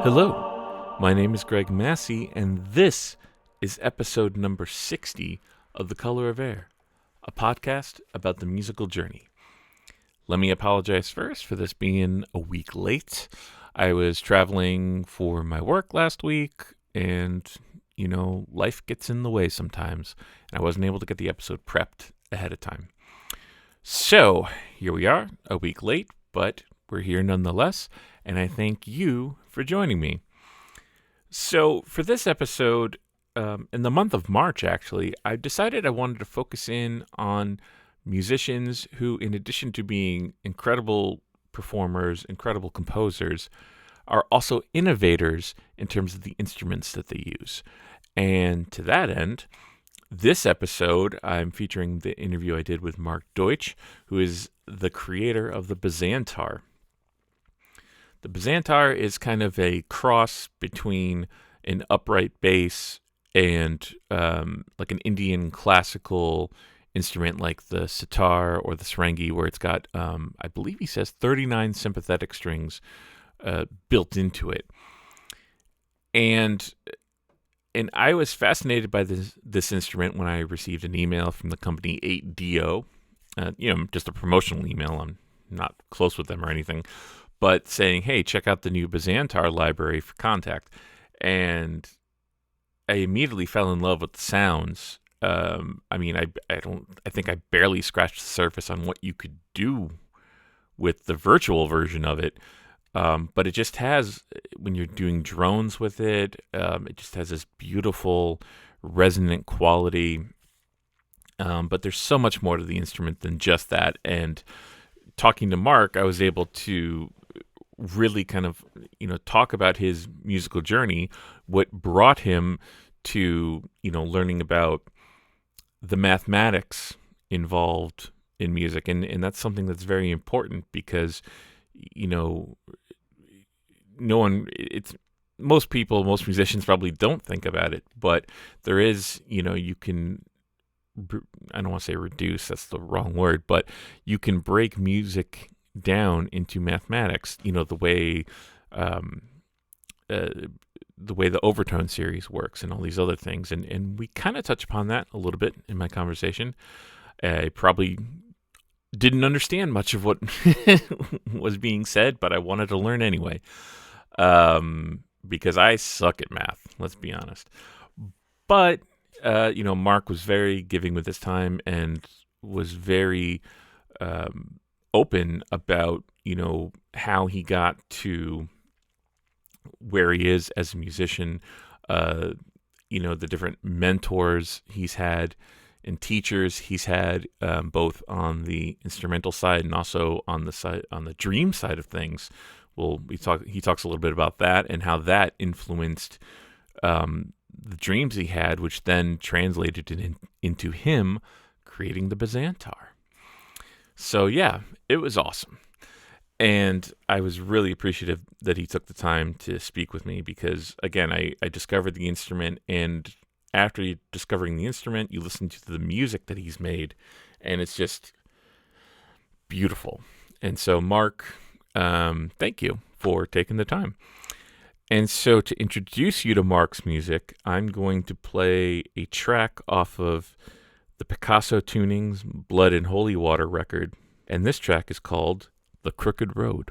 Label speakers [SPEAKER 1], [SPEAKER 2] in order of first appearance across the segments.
[SPEAKER 1] Hello, my name is Greg Massi, and this is episode number 60 of The Color of Air, a podcast about the musical journey. Let me apologize first for this being a week late. I was traveling for my work last week, and, life gets in the way sometimes, and I wasn't able to get the episode prepped ahead of time. So, here we are, a week late, but we're here nonetheless, and I thank you for joining me. So, for this episode, in the month of March, actually, I decided I wanted to focus in on musicians who, in addition to being incredible performers, incredible composers, are also innovators in terms of the instruments that they use. And to that end, this episode, I'm featuring the interview I did with Mark Deutsch, who is the creator of the Bazantar. The Bazantar is kind of a cross between an upright bass and like an Indian classical instrument like the sitar or the sarangi, where it's got, I believe he says, 39 sympathetic strings built into it. And I was fascinated by this instrument when I received an email from the company 8DO, just a promotional email. I'm not close with them or anything, but saying, hey, check out the new Bazantar library for Contact. And I immediately fell in love with the sounds. I think I barely scratched the surface on what you could do with the virtual version of it. But it just has, when you're doing drones with it, it just has this beautiful resonant quality. But there's so much more to the instrument than just that. And talking to Mark, I was able to really kind of, talk about his musical journey, what brought him to, learning about the mathematics involved in music. And that's something that's very important because, most musicians probably don't think about it, but there is, you can, I don't want to say reduce, that's the wrong word, but you can break music down into mathematics, the way the overtone series works and all these other things. And we kind of touch upon that a little bit in my conversation. I probably didn't understand much of what was being said, but I wanted to learn anyway. Because I suck at math, let's be honest. But, Mark was very giving with his time and was very open about, how he got to where he is as a musician, the different mentors he's had and teachers he's had, both on the instrumental side and also on the dream side of things. Well, he talks a little bit about that and how that influenced the dreams he had, which then translated into him creating the Bazantar. So yeah, it was awesome. And I was really appreciative that he took the time to speak with me because, again, I discovered the instrument, and after discovering the instrument, you listen to the music that he's made, and it's just beautiful. And so, Mark, thank you for taking the time. And so to introduce you to Mark's music, I'm going to play a track off of the Picasso Tunings Blood and Holywater record. And this track is called The Crooked Road.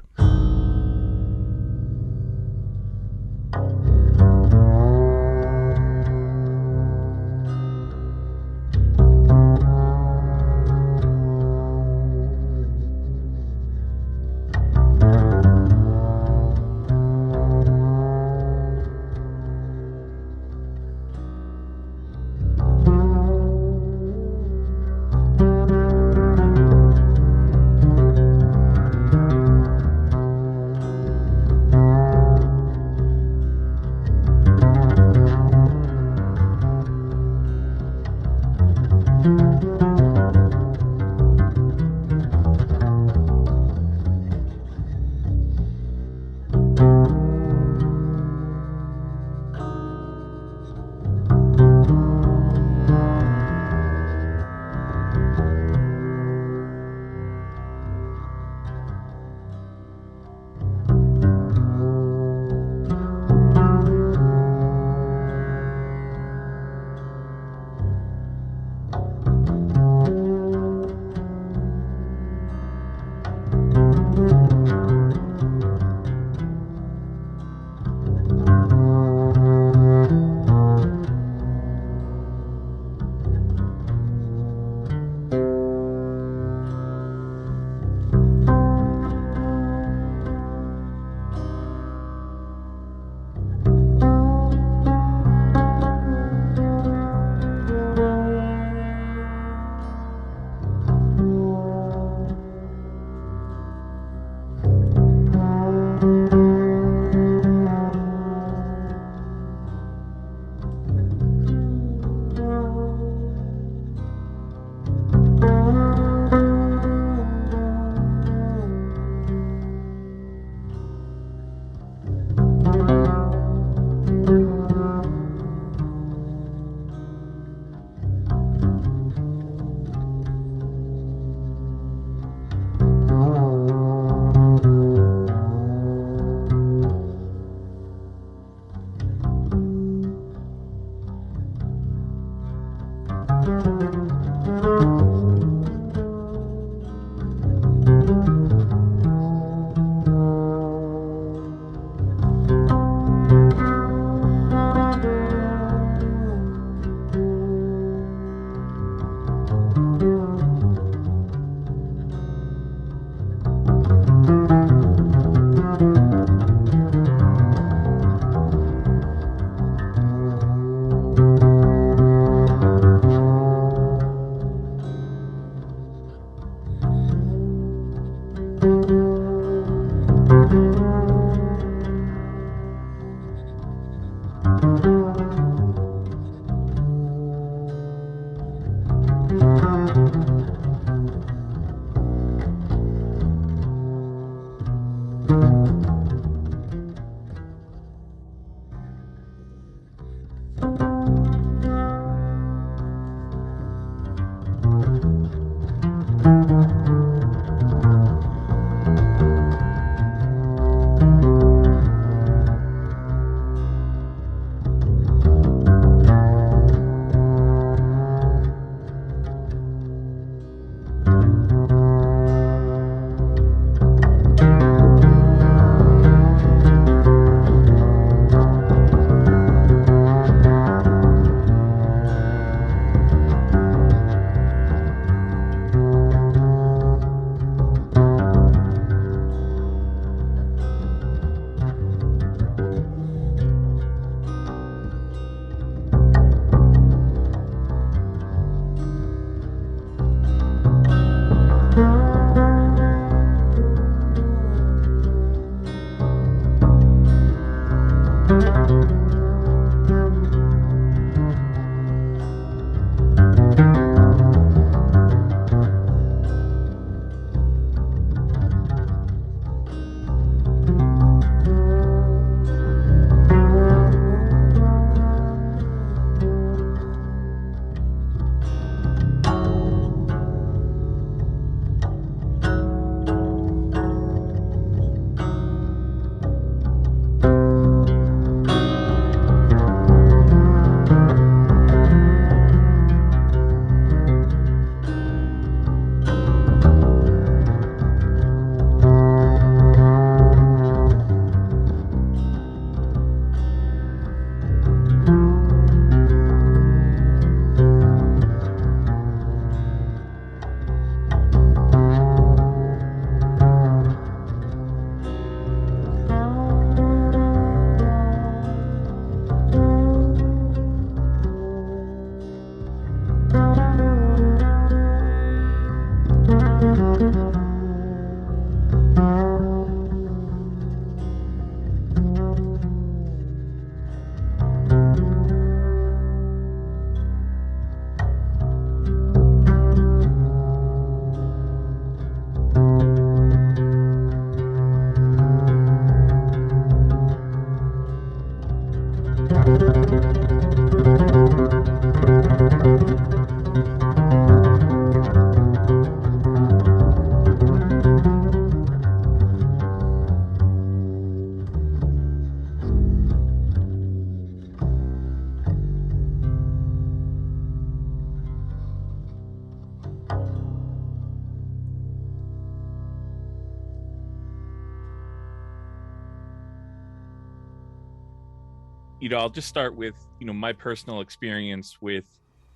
[SPEAKER 1] I'll just start with, my personal experience with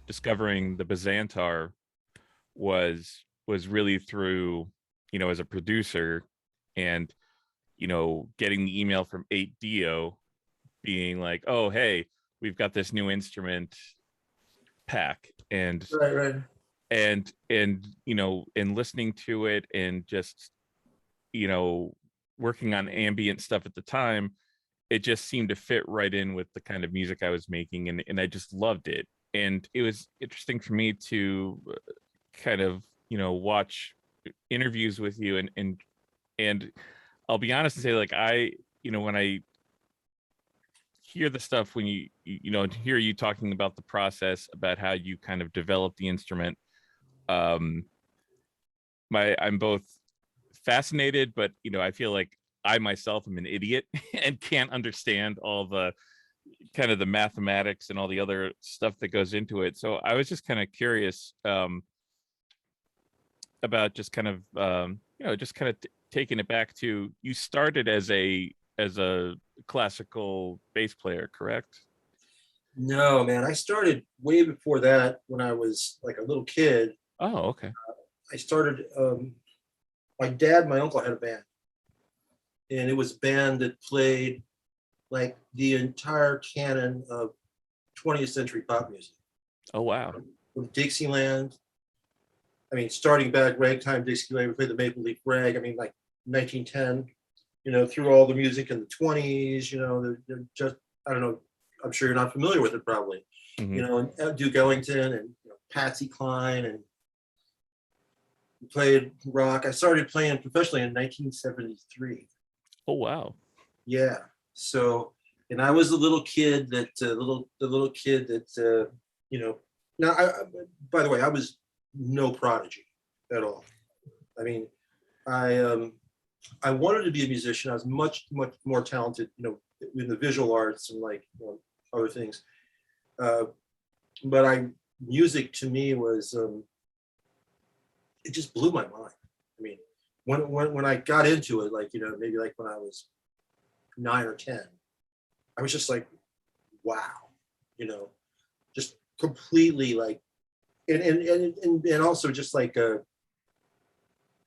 [SPEAKER 1] discovering the Bazantar was really through, as a producer, and, getting the email from 8Dio being like, oh, hey, we've got this new instrument pack, and
[SPEAKER 2] Right.
[SPEAKER 1] and listening to it, and just, working on ambient stuff at the time, it just seemed to fit right in with the kind of music I was making, and I just loved it. And it was interesting for me to kind of, watch interviews with you, and I'll be honest and say, like, when I hear the stuff, when hear you talking about the process, about how you kind of develop the instrument, um I'm both fascinated, but I feel like I myself am an idiot and can't understand all the kind of the mathematics and all the other stuff that goes into it. So I was just kind of curious, about just kind of, just kind of taking it back to, you started as a classical bass player, correct?
[SPEAKER 2] No, man, I started way before that when I was like a little kid.
[SPEAKER 1] Oh, okay.
[SPEAKER 2] I started, my dad, my uncle had a band, and it was a band that played like the entire canon of 20th century pop music.
[SPEAKER 1] Oh, wow.
[SPEAKER 2] From Dixieland, I mean, starting back ragtime Dixieland, we played the Maple Leaf Rag, I mean, like 1910, through all the music in the 20s, they're just, I don't know, I'm sure you're not familiar with it probably,
[SPEAKER 1] Mm-hmm.
[SPEAKER 2] and Duke Ellington and Patsy Cline, and played rock. I started playing professionally in 1973.
[SPEAKER 1] Oh, wow.
[SPEAKER 2] Yeah. So, and I was the little kid that, the little kid that, now, by the way, I was no prodigy at all. I mean, I wanted to be a musician. I was much more talented, in the visual arts and like other things. But music to me was, it just blew my mind. I mean, when I got into it, like maybe like when I was 9 or 10, I was just like, wow, just completely like, and also just like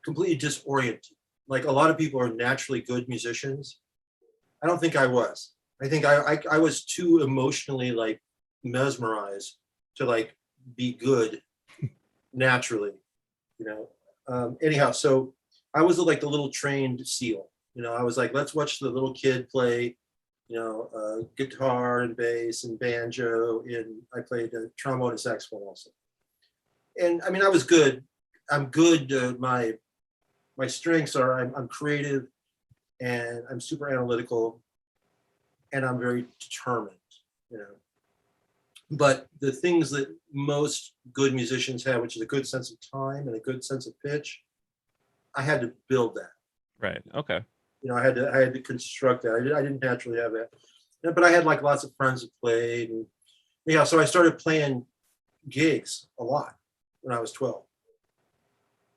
[SPEAKER 2] completely disoriented. Like a lot of people are naturally good musicians. I don't think I was. I think I was too emotionally like mesmerized to like be good naturally, anyhow. So I was like the little trained seal. I was like, let's watch the little kid play, guitar and bass and banjo, and I played trombone and saxophone also. And I mean, I was good. I'm good. My strengths are I'm creative, and I'm super analytical, and I'm very determined. You know, but the things that most good musicians have, which is a good sense of time and a good sense of pitch, I had to build that.
[SPEAKER 1] Right. Okay.
[SPEAKER 2] I had to construct that. I didn't naturally have that, but I had like lots of friends that played, and yeah, so I started playing gigs a lot when I was 12,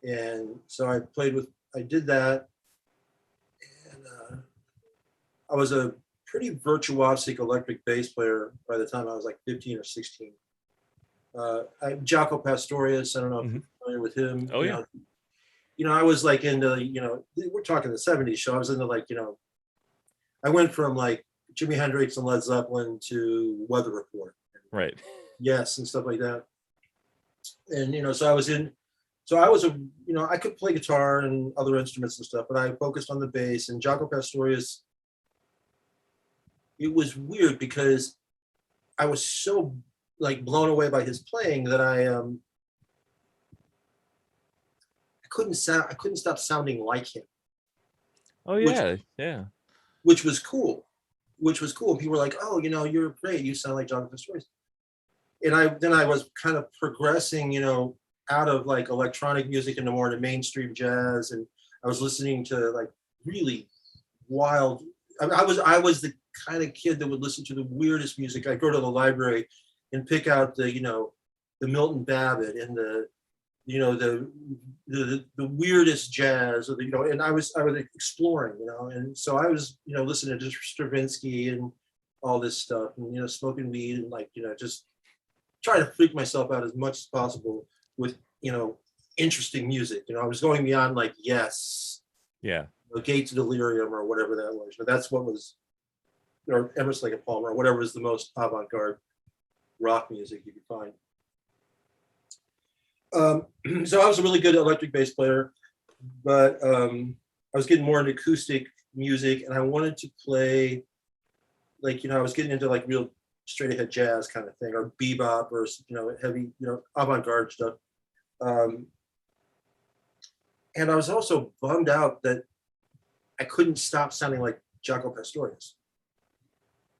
[SPEAKER 2] and so I did that, and I was a pretty virtuosic electric bass player by the time I was like 15 or 16. Jaco Pastorius, I don't know if you're familiar with him.
[SPEAKER 1] Oh, yeah.
[SPEAKER 2] I was like into, we're talking the 70s, so I was into like, I went from like Jimi Hendrix and Led Zeppelin to Weather Report.
[SPEAKER 1] Right.
[SPEAKER 2] Yes, and stuff like that. And, so I was I could play guitar and other instruments and stuff, but I focused on the bass. And Jaco Pastorius, it was weird because I was so like blown away by his playing that I couldn't stop sounding like him.
[SPEAKER 1] Oh, yeah. Yeah.
[SPEAKER 2] Which was cool. People were like, "Oh, you're great. You sound like Jaco Pastorius." And I was kind of progressing, out of like electronic music into more into mainstream jazz, and I was listening to like really wild. I was the kind of kid that would listen to the weirdest music. I'd go to the library and pick out the Milton Babbitt and the weirdest jazz, or and I was exploring, and so I was listening to Stravinsky and all this stuff, and smoking weed, and like just trying to freak myself out as much as possible with interesting music. I was going beyond like Yes,
[SPEAKER 1] Yeah.
[SPEAKER 2] Gates of Delirium or whatever that was, but that's what was, or Emerson, Lake and Palmer, or whatever was the most avant-garde rock music you could find. So I was a really good electric bass player, but I was getting more into acoustic music, and I wanted to play, like, I was getting into like real straight ahead jazz kind of thing, or bebop, or heavy, avant-garde stuff. And I was also bummed out that I couldn't stop sounding like Jaco Pastorius.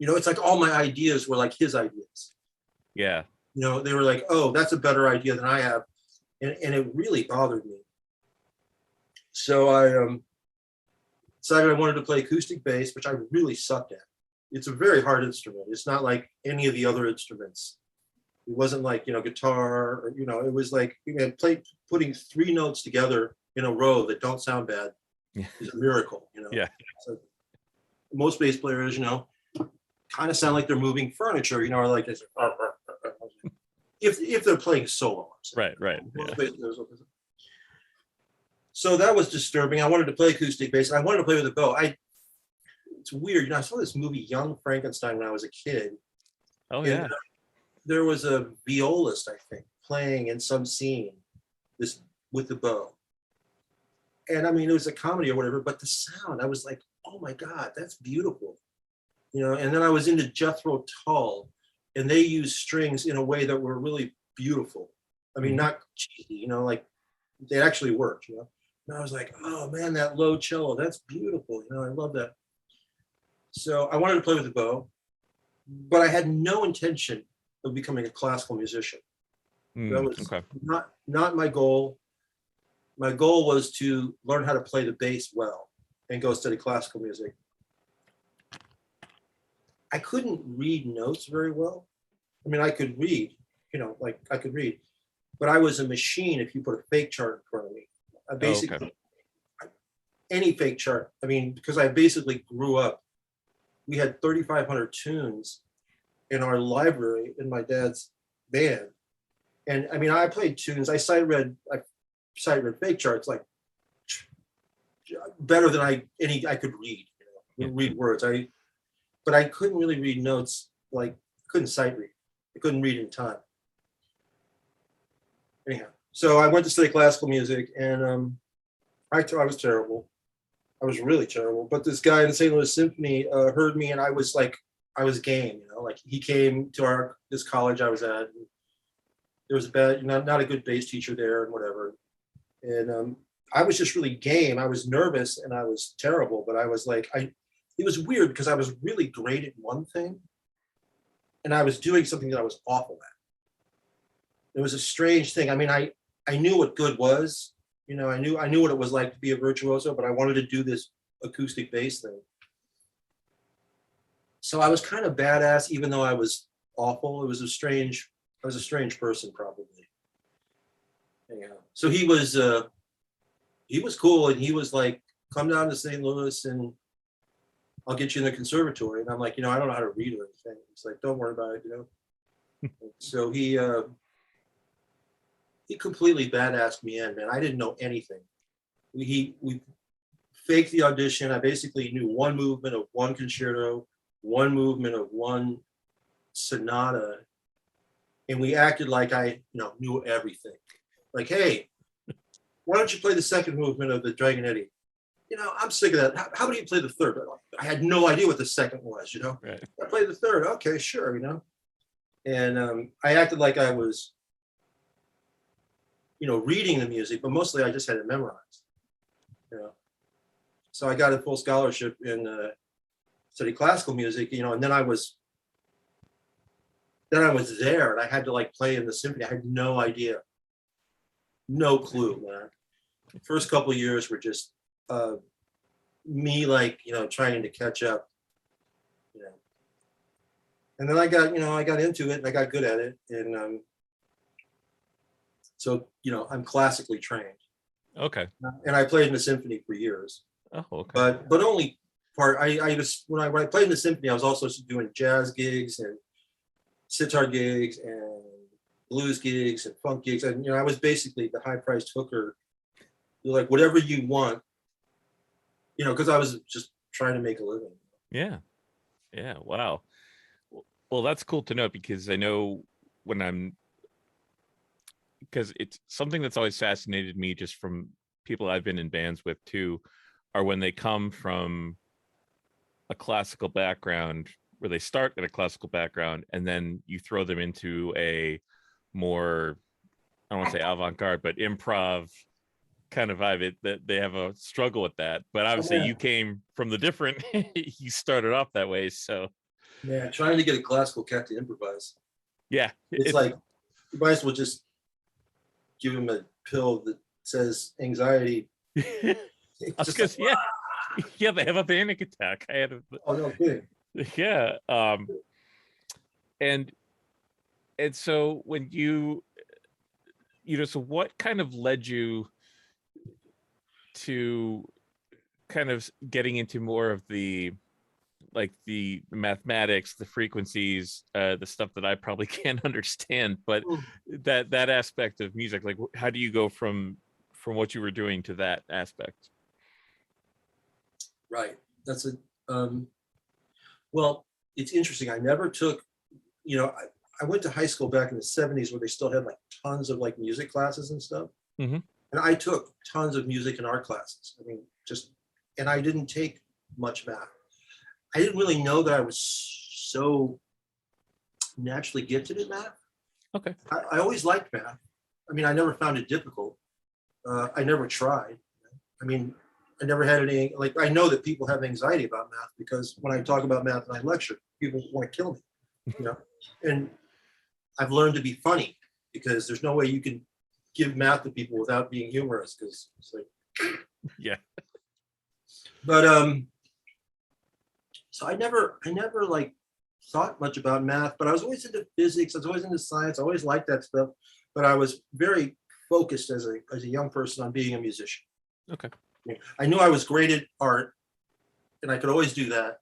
[SPEAKER 2] It's like all my ideas were like his ideas.
[SPEAKER 1] Yeah.
[SPEAKER 2] They were like, oh, that's a better idea than I have. And it really bothered me. So I decided I wanted to play acoustic bass, which I really sucked at. It's a very hard instrument. It's not like any of the other instruments. It wasn't like, guitar, or, it was like, putting 3 notes together in a row that don't sound bad is a miracle,
[SPEAKER 1] Yeah.
[SPEAKER 2] So most bass players, kind of sound like they're moving furniture, or like this, if they're playing solo.
[SPEAKER 1] Right. Yeah.
[SPEAKER 2] So that was disturbing. I wanted to play acoustic bass, and I wanted to play with a bow. It's weird, I saw this movie Young Frankenstein when I was a kid.
[SPEAKER 1] Oh yeah.
[SPEAKER 2] There was a violist, I think, playing in some scene this with the bow. And I mean, it was a comedy or whatever, but the sound, I was like, oh my God, that's beautiful. And then I was into Jethro Tull, and they used strings in a way that were really beautiful. I mean, not cheesy, like they actually worked, And I was like, oh man, that low cello, that's beautiful. I love that. So I wanted to play with the bow, but I had no intention of becoming a classical musician. That was
[SPEAKER 1] okay.
[SPEAKER 2] not my goal. My goal was to learn how to play the bass well and go study classical music. I couldn't read notes very well. I mean, I could read, like I could read, but I was a machine if you put a fake chart in front of me. I basically, any fake chart. I mean, because I basically grew up, we had 3,500 tunes in our library in my dad's band. And I mean, I played tunes. I sight read fake charts like better than I could read, read words. But I couldn't really read notes, like couldn't sight read. I couldn't read in time. Anyhow, so I went to study classical music, and I was terrible. I was really terrible. But this guy in the St. Louis Symphony heard me, and I was game. Like he came to this college I was at. And there was not a good bass teacher there, and whatever. And I was just really game. I was nervous and I was terrible, but I was like, it was weird because I was really great at one thing, and I was doing something that I was awful at. It was a strange thing. I mean, I knew what good was. I knew what it was like to be a virtuoso, but I wanted to do this acoustic bass thing. So I was kind of badass, even though I was awful. I was a strange person, probably. Yeah. So he was cool, and he was like, come down to St. Louis and I'll get you in the conservatory. And I'm like, I don't know how to read or anything. He's like, don't worry about it, So he completely badassed me in, man. I didn't know anything. We faked the audition. I basically knew one movement of one concerto, one movement of one sonata, and we acted like I knew everything. Like, hey, why don't you play the second movement of the Dragonetti? I'm sick of that. How about you play the third? I had no idea what the second was,
[SPEAKER 1] Right.
[SPEAKER 2] I played the third. Okay, sure, And I acted like I was, reading the music, but mostly I just had it memorized. So I got a full scholarship in study classical music, and then I was there, and I had to like play in the symphony. I had no idea. No clue, man. The first couple of years were just me like, trying to catch up, and then I got into it and I got good at it. And so, I'm classically trained.
[SPEAKER 1] Okay.
[SPEAKER 2] And I played in the symphony for years,
[SPEAKER 1] Oh, okay.
[SPEAKER 2] but only part. I was when I played in the symphony, I was also doing jazz gigs and sitar gigs and blues gigs and funk gigs. And I was basically the high-priced hooker. Like whatever you want, because I was just trying to make a living.
[SPEAKER 1] Yeah. Wow. Well, that's cool to know, because I know because it's something that's always fascinated me just from people I've been in bands with too, are when they come from a classical background, where they start in a classical background and then you throw them into a more, I don't want to say avant-garde, but improv kind of vibe. That they have a struggle with that. But obviously you came from the different you started off that way. So
[SPEAKER 2] yeah, trying to get a classical cat to improvise.
[SPEAKER 1] Yeah.
[SPEAKER 2] It's like you might as well just give him a pill that says anxiety.
[SPEAKER 1] Just yeah. Yeah, they have a panic attack. I had
[SPEAKER 2] oh no kidding.
[SPEAKER 1] Yeah. And so when so what kind of led you to kind of getting into more of the mathematics, the frequencies, the stuff that I probably can't understand, but that aspect of music, like how do you go from what you were doing to that aspect?
[SPEAKER 2] Right. That's well, it's interesting. I never took, I went to high school back in the 70s where they still had like tons of like music classes and stuff.
[SPEAKER 1] Mm-hmm.
[SPEAKER 2] And I took tons of music and art classes. I mean, and I didn't take much math. I didn't really know that I was so naturally gifted in math.
[SPEAKER 1] Okay.
[SPEAKER 2] I always liked math. I mean, I never found it difficult. I never tried. I mean, I never had any, like, I know that people have anxiety about math because when I talk about math and I lecture, people want to kill me, and I've learned to be funny because there's no way you can give math to people without being humorous, because it's like,
[SPEAKER 1] yeah.
[SPEAKER 2] But so I never like thought much about math, but I was always into physics. I was always into science. I always liked that stuff, but I was very focused as a young person on being a musician.
[SPEAKER 1] Okay.
[SPEAKER 2] I knew I was great at art and I could always do that,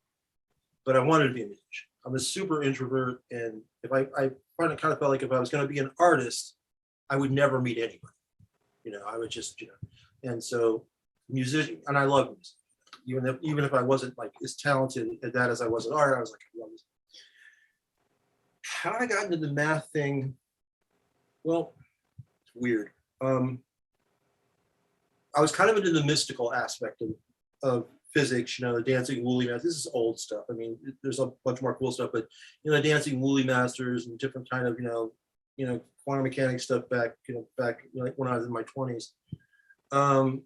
[SPEAKER 2] but I wanted to be a musician. I'm a super introvert, and if I kind of felt like if I was going to be an artist, I would never meet anybody. I would just, and so musician, and I love music. Even if I wasn't like as talented at that as I was at art, I was like, I love this. How I got into the math thing, well, it's weird. I was kind of into the mystical aspect of physics, the dancing woolly math. This is old stuff. I mean, there's a bunch more cool stuff, but the dancing woolly masters and different kind of quantum mechanics stuff back like when I was in my 20s. I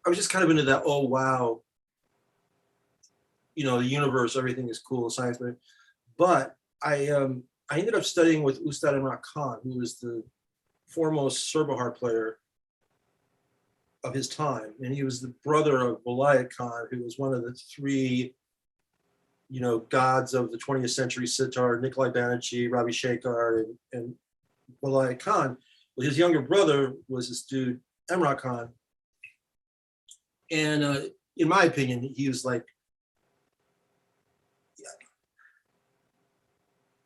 [SPEAKER 2] was just kind of into that. Oh wow, the universe, everything is cool, science. But I ended up studying with Ustad Imran Khan, who was the foremost Serbahar player of his time, and he was the brother of Velayat Khan, who was one of the three, gods of the 20th century sitar, Nikolai Banerjee, Ravi Shankar, and Velayat Khan. Well, his younger brother was this dude, Emrah Khan, and in my opinion, he was like,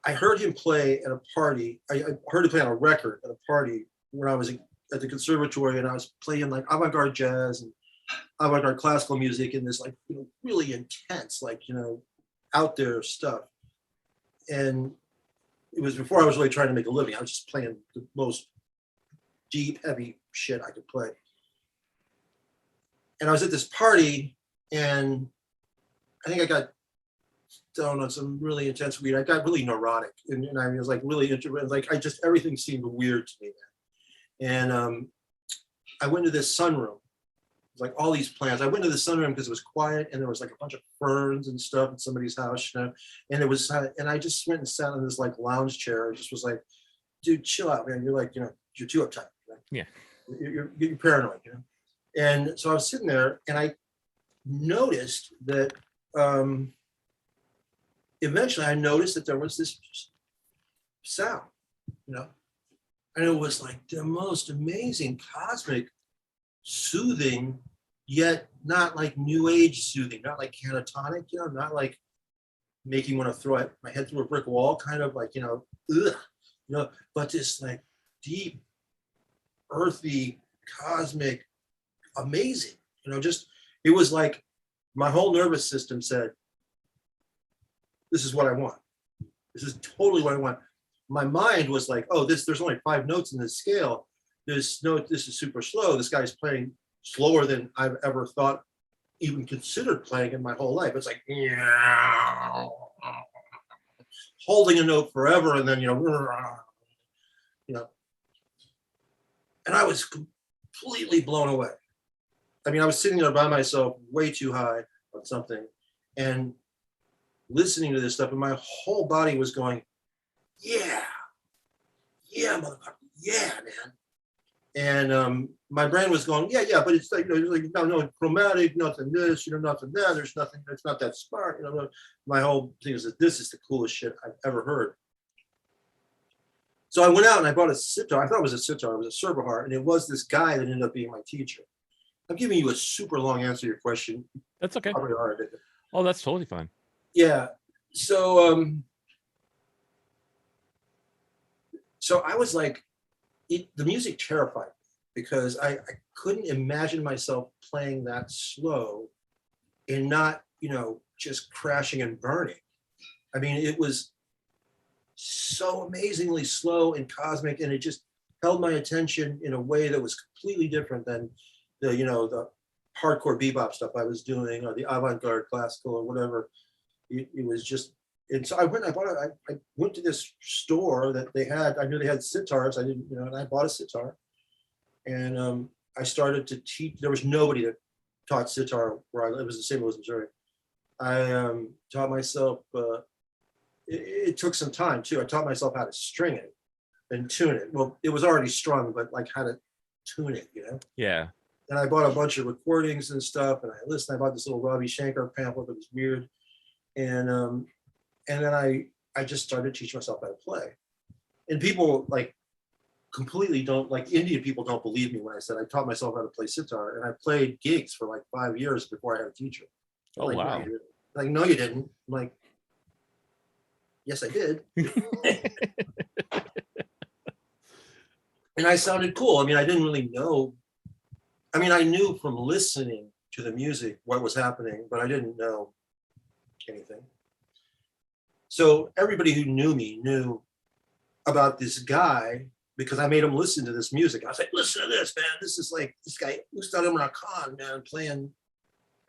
[SPEAKER 2] I heard him play at a party. I heard him play on a record at a party when I was at the conservatory, and I was playing like avant-garde jazz and avant-garde classical music and this like really intense out there stuff. And it was before I was really trying to make a living. I was just playing the most deep, heavy shit I could play. And I was at this party, and I think I got down on some really intense weed. I got really neurotic, and I was like really introverted. Like everything seemed weird to me then. And I went to this sunroom. It was like all these plants. I went to the sunroom because it was quiet, and there was like a bunch of ferns and stuff in somebody's house, And it was, and I just went and sat in this like lounge chair. I just was like, dude, chill out, man. You're like, you're too uptight.
[SPEAKER 1] Yeah.
[SPEAKER 2] You're paranoid, And so I was sitting there, and I noticed that. Eventually, I noticed that there was this sound, and it was like the most amazing, cosmic, soothing yet not like new age soothing, not like catatonic, not like making me want to throw my head through a brick wall, kind of like, ugh, but this like deep, earthy, cosmic, amazing, just, it was like my whole nervous system said, this is what I want. This is totally what I want. My mind was like, oh, there's only 5 notes in this scale. This is super slow. This guy's playing slower than I've ever thought, even considered playing in my whole life. It's like, holding a note forever, and then, and I was completely blown away. I mean, I was sitting there by myself, way too high on something, and listening to this stuff, and my whole body was going, yeah, motherfucker, yeah, man. And my brain was going, yeah, but it's like, no, chromatic, nothing this, nothing that, there's nothing, it's not that smart, my whole thing is that this is the coolest shit I've ever heard. So I went out and I bought a sitar. I thought it was a sitar, it was a Serberhart, and it was this guy that ended up being my teacher. I'm giving you a super long answer to your question.
[SPEAKER 1] That's okay.
[SPEAKER 2] Probably hard.
[SPEAKER 1] Oh, that's totally fine.
[SPEAKER 2] Yeah. So I was like, the music terrified me because I couldn't imagine myself playing that slow and not, just crashing and burning. I mean, it was so amazingly slow and cosmic, and it just held my attention in a way that was completely different than the hardcore bebop stuff I was doing, or the avant-garde classical, or whatever. It was just, and so I went to this store that they had. I knew they had sitars. I didn't, and I bought a sitar, and I started to teach. There was nobody that taught sitar where I lived. It was in St. Louis, Missouri. I taught myself. It took some time too. I taught myself how to string it and tune it. Well, it was already strung, but like how to tune it,
[SPEAKER 1] Yeah.
[SPEAKER 2] And I bought a bunch of recordings and stuff, and I listened. I bought this little Robbie Shankar pamphlet that was weird, and then I just started teaching myself how to play. And people like completely don't, like Indian people don't believe me when I said I taught myself how to play sitar, and I played gigs for like 5 years before I had a teacher.
[SPEAKER 1] Oh,
[SPEAKER 2] like,
[SPEAKER 1] wow.
[SPEAKER 2] No, you didn't. I'm like, yes, I did. And I sounded cool. I mean, I didn't really know. I mean, I knew from listening to the music what was happening, but I didn't know anything. So everybody who knew me knew about this guy because I made him listen to this music. I was like, listen to this, man. This is like this guy, Ustad Imran Khan, man, playing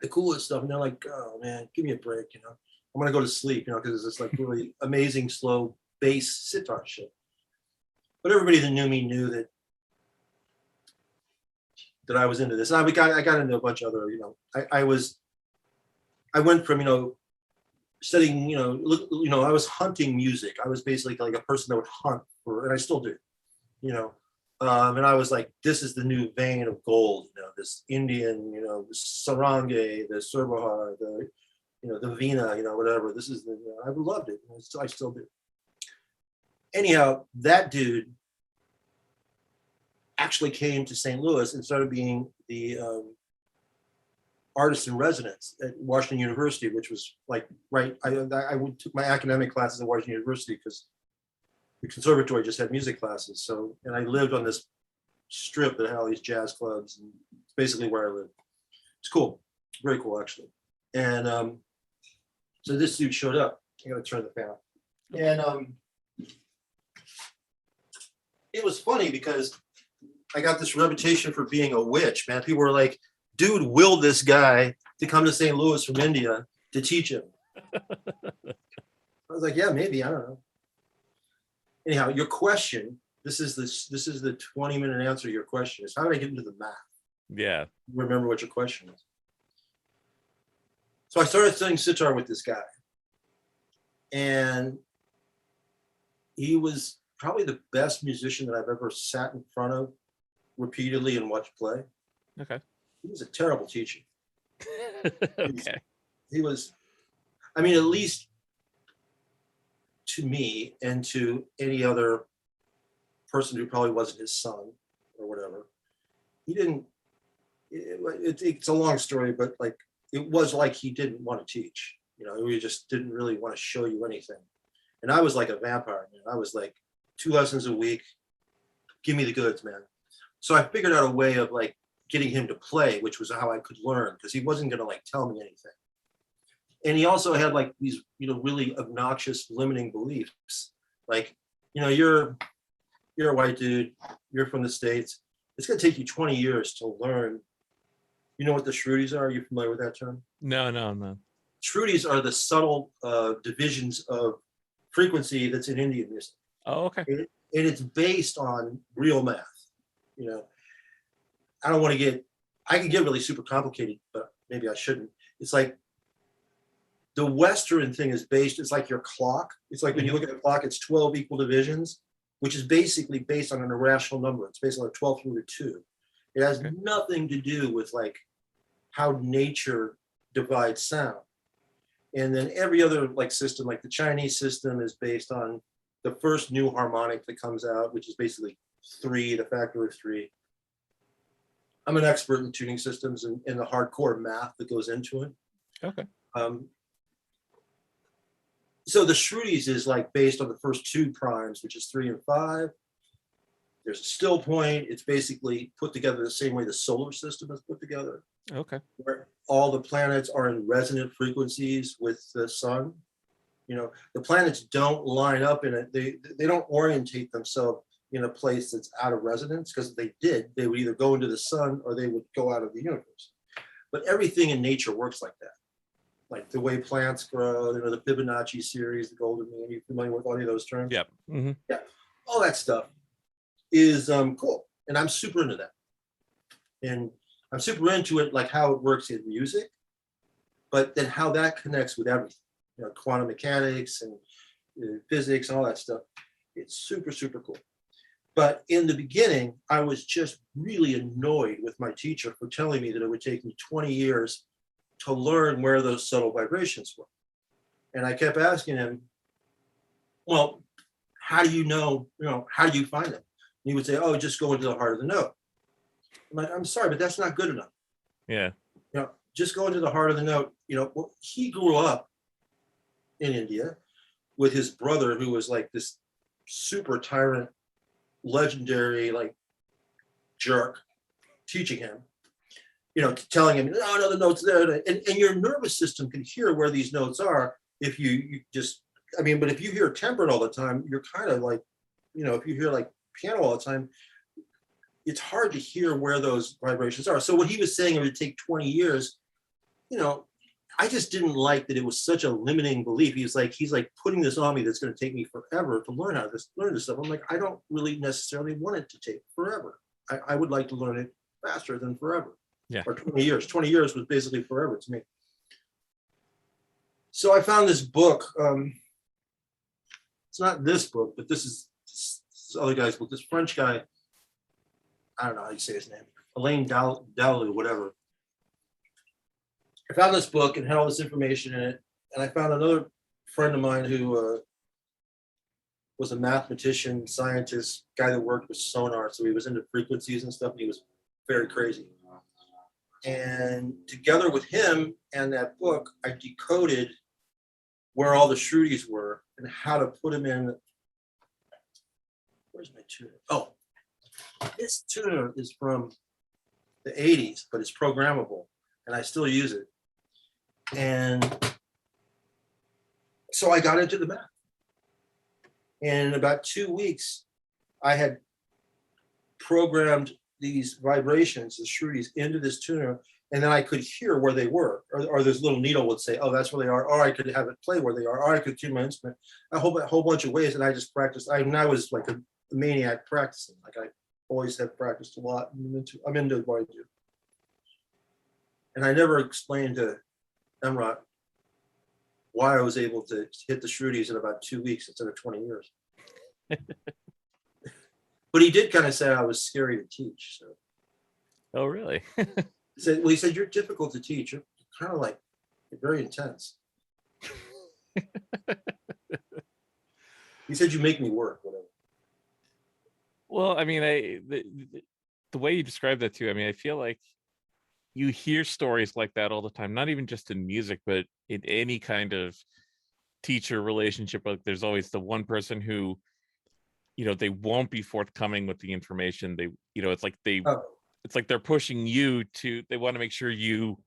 [SPEAKER 2] the coolest stuff. And they're like, oh, man, give me a break, I'm going to go to sleep, because it's this like really amazing, slow bass sitar shit. But everybody that knew me knew that I was into this. And I got into a bunch of other, I went from, studying, I was hunting music. I was basically like a person that would hunt for, and I still do, and I was like, this is the new vein of gold, this Indian, the sarangi, the Serberhart, the Vina, whatever. This is I loved it. I still do. Anyhow, that dude actually came to St. Louis and started being the artist in residence at Washington University, which was like, right. I took my academic classes at Washington University because the conservatory just had music classes. So, and I lived on this strip that had all these jazz clubs, and it's basically where I lived. It's cool, very cool actually. And so this dude showed up. I gotta turn the fan off. And it was funny because I got this reputation for being a witch, man. People were like, dude willed this guy to come to St. Louis from India to teach him. I was like, yeah, maybe, I don't know. Anyhow, your question, this is the 20-minute answer to your question, is how did I get into the math?
[SPEAKER 1] Yeah.
[SPEAKER 2] Remember what your question is. So I started studying sitar with this guy. And he was probably the best musician that I've ever sat in front of repeatedly and watched play.
[SPEAKER 1] Okay.
[SPEAKER 2] He was a terrible teacher.
[SPEAKER 1] Okay.
[SPEAKER 2] He was, I mean, at least to me and to any other person who probably wasn't his son or whatever, he didn't it's a long story, but like it was like he didn't want to teach. He just didn't really want to show you anything. And I was like a vampire, man. I was like 2 lessons a week. Give me the goods, man. So I figured out a way of like getting him to play, which was how I could learn, because he wasn't going to like tell me anything. And he also had like these, really obnoxious limiting beliefs. Like, you're a white dude, you're from the States. It's going to take you 20 years to learn. You know what the Shrutis are? Are you familiar with that term?
[SPEAKER 1] No.
[SPEAKER 2] Shrutis are the subtle divisions of frequency that's in Indian music.
[SPEAKER 1] Oh, okay.
[SPEAKER 2] And it's based on real math. I don't want to I can get really super complicated, but maybe I shouldn't. It's like the Western thing is it's like your clock. It's like when you look at a clock, it's 12 equal divisions, which is basically based on an irrational number. It's based on a 12th root of 2. It has nothing to do with like how nature divides sound. And then every other like system, like the Chinese system, is based on the first new harmonic that comes out, which is basically 3, the factor of 3. I'm an expert in tuning systems and the hardcore math that goes into it.
[SPEAKER 1] Okay.
[SPEAKER 2] So the Shrutis is like based on the first 2 primes, which is 3 and 5. There's a still point. It's basically put together the same way the solar system is put together.
[SPEAKER 1] Okay.
[SPEAKER 2] Where all the planets are in resonant frequencies with the sun. The planets don't line up in it. They don't orientate themselves in a place that's out of resonance, because if they did, they would either go into the sun or they would go out of the universe. But everything in nature works like that. Like the way plants grow, the Fibonacci series, the golden mean. You familiar with any of those terms?
[SPEAKER 1] Yep. Mm-hmm.
[SPEAKER 2] Yeah. All that stuff is cool. And I'm super into that. And I'm super into it, like how it works in music, but then how that connects with everything, quantum mechanics and physics and all that stuff. It's super, super cool. But in the beginning, I was just really annoyed with my teacher for telling me that it would take me 20 years to learn where those subtle vibrations were. And I kept asking him, well, how do you know, how do you find them? And he would say, oh, just go into the heart of the note. I'm like, I'm sorry, but that's not good enough.
[SPEAKER 1] Yeah.
[SPEAKER 2] Just go into the heart of the note. Well, he grew up in India with his brother, who was like this super tyrant, legendary, like jerk, teaching him, telling him, no, the note's there. And your nervous system can hear where these notes are if you just, but if you hear temperate all the time, you're kind of like, if you hear like piano all the time, it's hard to hear where those vibrations are. So what he was saying, it would take 20 years, I just didn't like that it was such a limiting belief. He's like putting this on me that's going to take me forever to learn this stuff. I'm like, I don't really necessarily want it to take forever. I would like to learn it faster than forever.
[SPEAKER 1] Yeah.
[SPEAKER 2] Or 20 years. 20 years was basically forever to me. So I found this book. It's not this book, but this other guy's book. This French guy, I don't know how you say his name, Alain Dalou, whatever. I found this book and had all this information in it. And I found another friend of mine who was a mathematician, scientist, guy that worked with sonar. So he was into frequencies and stuff. And he was very crazy. And together with him and that book, I decoded where all the Shrutis were and how to put them in. Where's my tuner? Oh, this tuner is from the 80s, but it's programmable and I still use it. And so I got into the math. And in about 2 weeks, I had programmed these vibrations, the Shrutis, into this tuner, and then I could hear where they were, or this little needle would say, oh, that's where they are, or I could have it play where they are, or I could tune my instrument a whole bunch of ways, and I just practiced. I was like a maniac practicing. Like I always have practiced a lot. I'm into what I do. And I never explained to Emrod why I was able to hit the Shrutis in about 2 weeks instead of 20 years. But he did kind of say I was scary to teach. So.
[SPEAKER 1] Oh, really?
[SPEAKER 2] He said, you're difficult to teach. You're kind of like, you're very intense. He said, you make me work, whatever.
[SPEAKER 1] Well, I mean, the way you described that too, I mean, I feel like you hear stories like that all the time, not even just in music, but in any kind of teacher relationship. Like there's always the one person who, they won't be forthcoming with the information. They,
[SPEAKER 2] Oh,
[SPEAKER 1] it's like they're pushing you to, they want to make sure you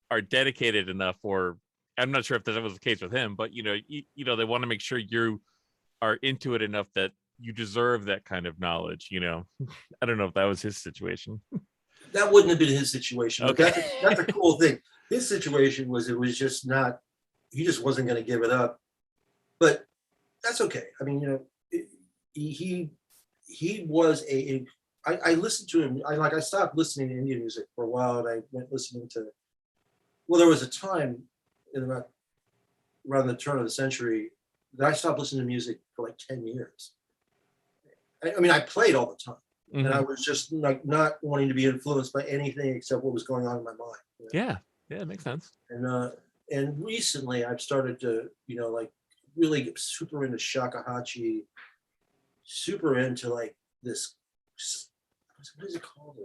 [SPEAKER 1] are dedicated enough, or I'm not sure if that was the case with him, but they want to make sure you are into it enough that you deserve that kind of knowledge. I don't know if that was his situation.
[SPEAKER 2] that wouldn't have been his situation, but
[SPEAKER 1] Okay.
[SPEAKER 2] that's a cool thing. His situation was, it was just not, he just wasn't going to give it up, but that's okay. I mean, he was I listened to him. I stopped listening to Indian music for a while, and I went listening to. Well, there was a time in around the turn of the century that I stopped listening to music for like 10 years. I mean, I played all the time, and I was just like not wanting to be influenced by anything except what was going on in my mind.
[SPEAKER 1] Yeah, it makes sense.
[SPEAKER 2] And recently I've started to, like really get super into shakuhachi, super into like this, what is it called?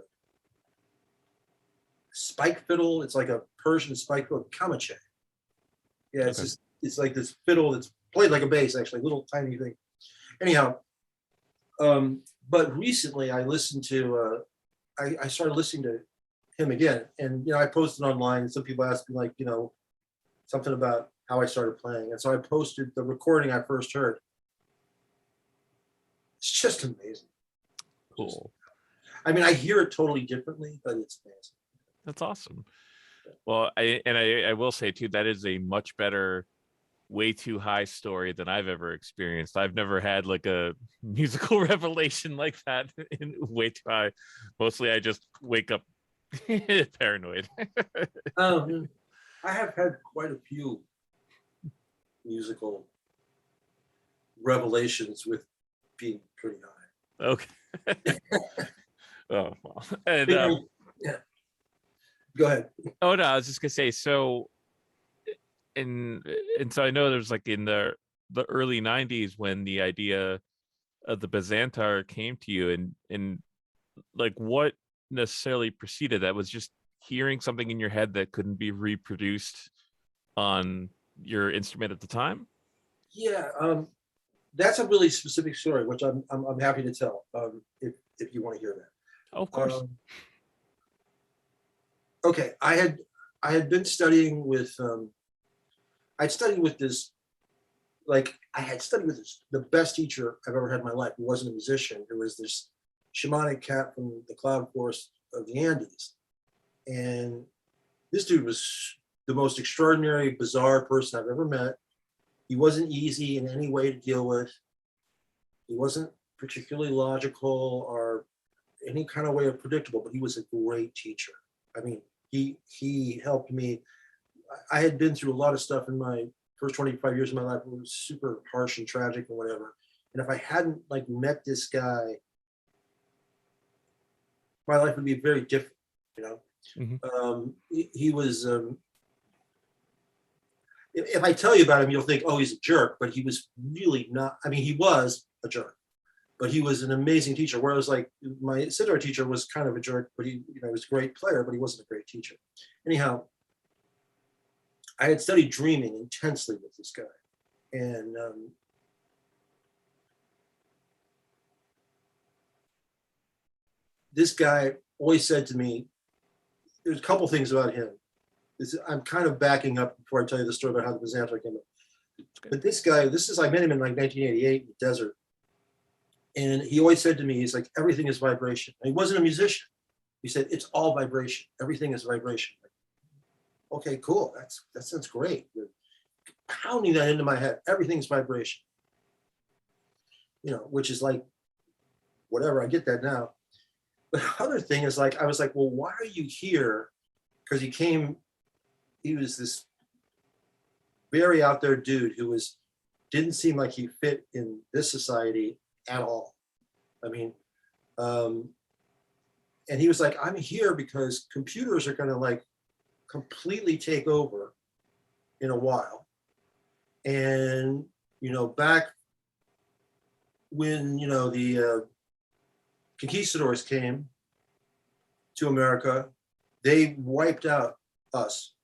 [SPEAKER 2] Spike fiddle. It's like a Persian spike fiddle, kamache. Yeah,
[SPEAKER 1] Okay.
[SPEAKER 2] it's like this fiddle that's played like a bass, actually, little tiny thing. Anyhow, but recently I listened to, I started listening to him again, and I posted online, and some people asked me like, something about how I started playing, and so I posted the recording I first heard. It's just amazing.
[SPEAKER 1] Cool.
[SPEAKER 2] I mean, I hear it totally differently, but it's amazing.
[SPEAKER 1] That's awesome. Well, I will say too, that is a much better Way Too High story than I've ever experienced. I've never had like a musical revelation like that in Way Too High. Mostly I just wake up paranoid.
[SPEAKER 2] I have had quite a few musical revelations with being pretty high.
[SPEAKER 1] Okay. Oh, well. And
[SPEAKER 2] Yeah. Go ahead.
[SPEAKER 1] oh no, I was just gonna say, so and so I know there's like in the early 90s when the idea of the Bazantar came to you, and like what necessarily preceded that? Was just hearing something in your head that couldn't be reproduced on your instrument at the time?
[SPEAKER 2] Yeah, that's a really specific story, which I'm happy to tell, if you want to hear
[SPEAKER 1] Oh, of
[SPEAKER 2] that.
[SPEAKER 1] course.
[SPEAKER 2] Okay, I had been studying with I'd studied with this, like I had studied with the best teacher I've ever had in my life, who wasn't a musician, who was this shamanic cat from the cloud forest of the Andes. And this dude was the most extraordinary, bizarre person I've ever met. He wasn't easy in any way to deal with. He wasn't particularly logical or any kind of way of predictable, but he was a great teacher. I mean, he helped me. I had been through a lot of stuff in my first 25 years of my life. It was super harsh and tragic and whatever. And if I hadn't like met this guy, my life would be very different, you know. He was. If I tell you about him, you'll think, oh, he's a jerk, but he was really not. I mean, he was a jerk, but he was an amazing teacher. Whereas, like my sitar teacher was kind of a jerk, but he, was a great player, but he wasn't a great teacher. Anyhow, I had studied dreaming intensely with this guy, and this guy always said to me, there's a couple things about him. I'm kind of backing up before I tell you the story about how the Bazantar came up. But this guy, I met him in like 1988 in the desert. And he always said to me, he's like, everything is vibration. And he wasn't a musician. He said, it's all vibration. Everything is vibration. Like, okay, cool. That sounds great. You're pounding that into my head. Everything's vibration. Which is like, whatever, I get that now. But the other thing is like, I was like, well, why are you here? Because he was this very out there dude who didn't seem like he fit in this society at all. I mean, and he was like, I'm here because computers are going to like completely take over in a while. And, back when, the conquistadors came to America, They wiped out us.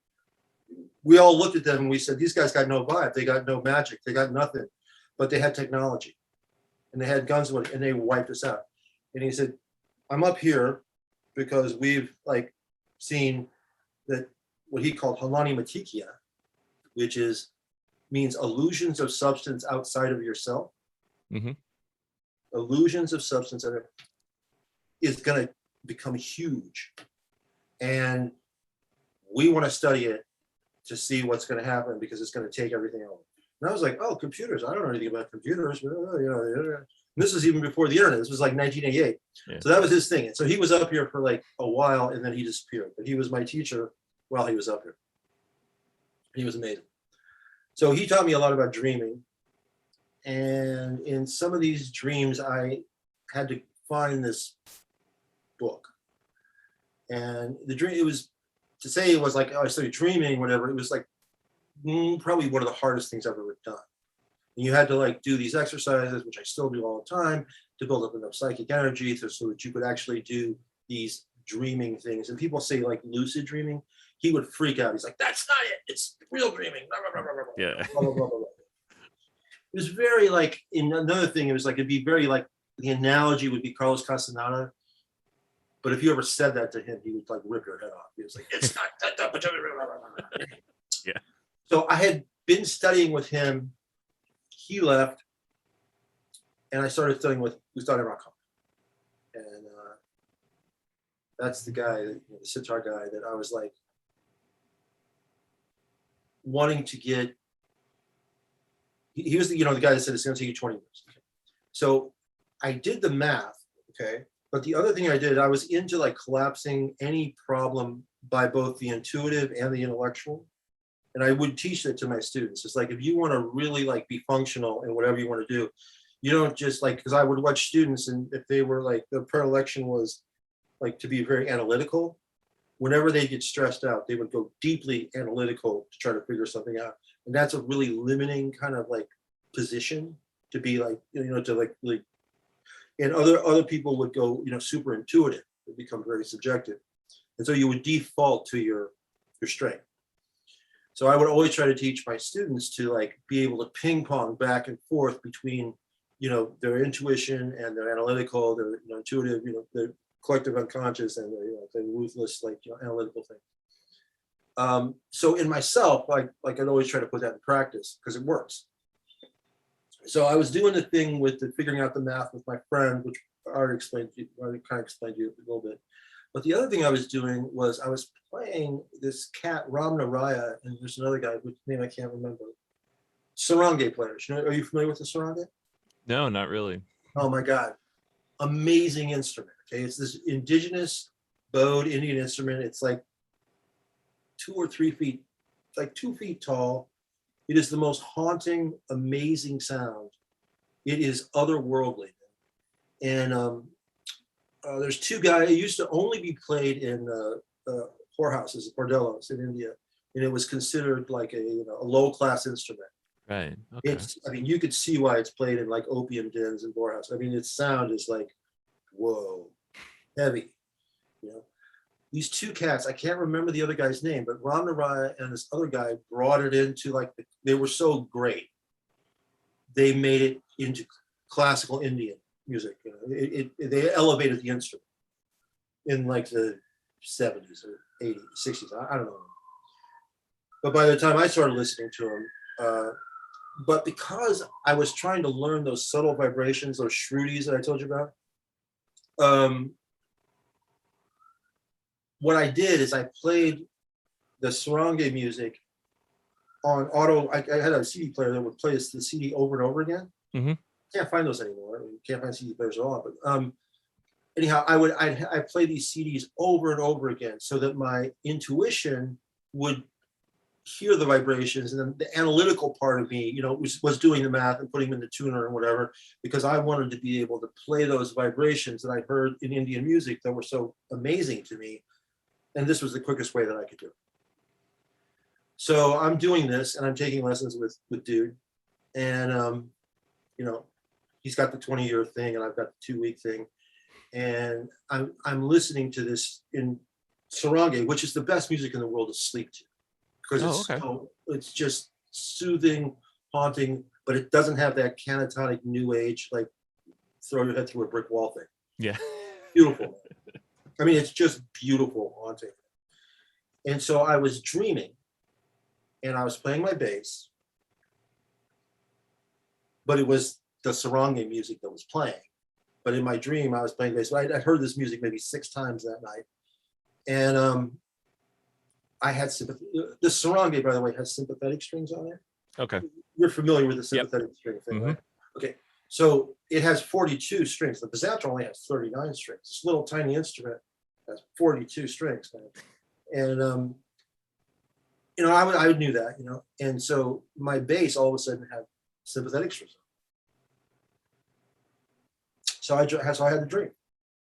[SPEAKER 2] We all looked at them and we said, these guys got no vibe. They got no magic. They got nothing, but they had technology and they had guns with it, and they wiped us out. And he said, I'm up here because we've like seen that what he called Halani Matikia, which means illusions of substance outside of yourself.
[SPEAKER 1] Mm-hmm.
[SPEAKER 2] Illusions of substance is going to become huge. And we want to study it to see what's going to happen, because it's going to take everything over. And I was like, oh, computers. I don't know anything about computers. But, you know, the internet. This was even before the internet. This was like 1988. Yeah. So that was his thing. And so he was up here for like a while, and then he disappeared. But he was my teacher while he was up here. He was amazing. So he taught me a lot about dreaming. And in some of these dreams, I had to find this book. And the dream, it was, to say it was like, oh, I started dreaming, whatever, it was like probably one of the hardest things I've ever done. And you had to like do these exercises, which I still do all the time, to build up enough psychic energy so that you could actually do these dreaming things. And people say like lucid dreaming. He would freak out. He's like, that's not it. It's real dreaming. Blah, blah, blah, blah, blah,
[SPEAKER 1] yeah.
[SPEAKER 2] Blah, blah, blah, blah, blah. It was very like, in another thing, it was like, it'd be very like, the analogy would be Carlos Castaneda. But if you ever said that to him, he would like rip your head off. He was like, it's not that.
[SPEAKER 1] Yeah.
[SPEAKER 2] So I had been studying with him. He left, and I started studying with Gustavo Racon. And that's the guy, the sitar guy, that I was like wanting to get. He was the guy that said it's going to take you 20 years. Okay. So I did the math, okay? But the other thing I did, I was into like collapsing any problem by both the intuitive and the intellectual. And I would teach that to my students. It's like, if you want to really like be functional in whatever you want to do, you don't just like, because I would watch students, and if they were like, their predilection was like to be very analytical, whenever they get stressed out, they would go deeply analytical to try to figure something out. And that's a really limiting kind of like position to be like, to like, and other people would go, super intuitive. It become very subjective. And so you would default to your strength. So I would always try to teach my students to like be able to ping pong back and forth between, their intuition and their analytical, their intuitive, their collective unconscious, and their ruthless, like, analytical thing. So in myself, I'd always try to put that in practice because it works. So I was doing the thing with the figuring out the math with my friend, which I already explained to you, a little bit. But the other thing I was doing was I was playing this cat, Ramna Raya, and there's another guy whose name I can't remember. Saranghe players. Are you familiar with the saranghe?
[SPEAKER 1] No, not really.
[SPEAKER 2] Oh my God. Amazing instrument. Okay. It's this indigenous bowed Indian instrument. It's like 2 or 3 feet, like 2 feet tall. It is the most haunting, amazing sound. It is otherworldly. And there's 2 guys. It used to only be played in whorehouses, bordellos in India, and it was considered like a low-class instrument.
[SPEAKER 1] Right. Okay.
[SPEAKER 2] You could see why it's played in like opium dens and whorehouses. Its sound is like, whoa, heavy. These 2 cats, I can't remember the other guy's name, but Ramna Raya and this other guy brought it into like, they were so great. They made it into classical Indian music. They elevated the instrument in like the 70s or 80s, 60s. I don't know. But by the time I started listening to them, but because I was trying to learn those subtle vibrations, those shrudis that I told you about, what I did is I played the saranghe music on auto. I had a CD player that would play the CD over and over again.
[SPEAKER 1] Mm-hmm.
[SPEAKER 2] Can't find those anymore. Can't find CD players at all. But anyhow, I play these CDs over and over again so that my intuition would hear the vibrations, and then the analytical part of me, was doing the math and putting them in the tuner and whatever, because I wanted to be able to play those vibrations that I heard in Indian music that were so amazing to me. And this was the quickest way that I could do it. So I'm doing this, and I'm taking lessons with dude, and he's got the 20-year thing, and I've got the 2-week thing, and I'm listening to this in sarong, which is the best music in the world to sleep to, because it's just soothing, haunting, but it doesn't have that catatonic new age, like throw your head through a brick wall thing.
[SPEAKER 1] Yeah.
[SPEAKER 2] Beautiful. I mean, it's just beautiful, haunting. And so I was dreaming, and I was playing my bass, but it was the sarong music that was playing. But in my dream, I was playing bass. I heard this music maybe 6 times that night. And I had sympathy. The sarong, by the way, has sympathetic strings on it.
[SPEAKER 1] Okay.
[SPEAKER 2] You're familiar with the sympathetic string thing, right? Okay. So it has 42 strings. The Bazantar only has 39 strings. This little tiny instrument has 42 strings. And, I knew that, and so my bass all of a sudden had sympathetic strings. So I had the dream.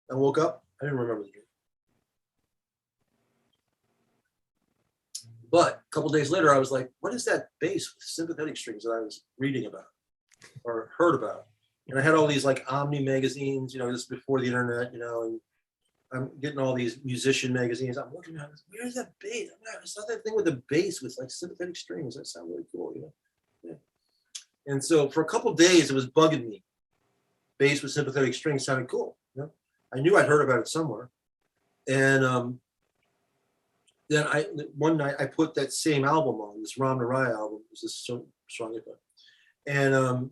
[SPEAKER 2] I woke up. I didn't remember the dream. But a couple days later, I was like, what is that bass with sympathetic strings that I was reading about or heard about? And I had all these like Omni magazines, this is before the internet, and I'm getting all these musician magazines. I'm looking at it. Where's that bass? I saw that thing with the bass with like sympathetic strings. That sounds really cool, Yeah. And so for a couple of days, it was bugging me. Bass with sympathetic strings sounded cool. I knew I'd heard about it somewhere. And then one night I put that same album on, this Ram Naraya album. It was this strong, and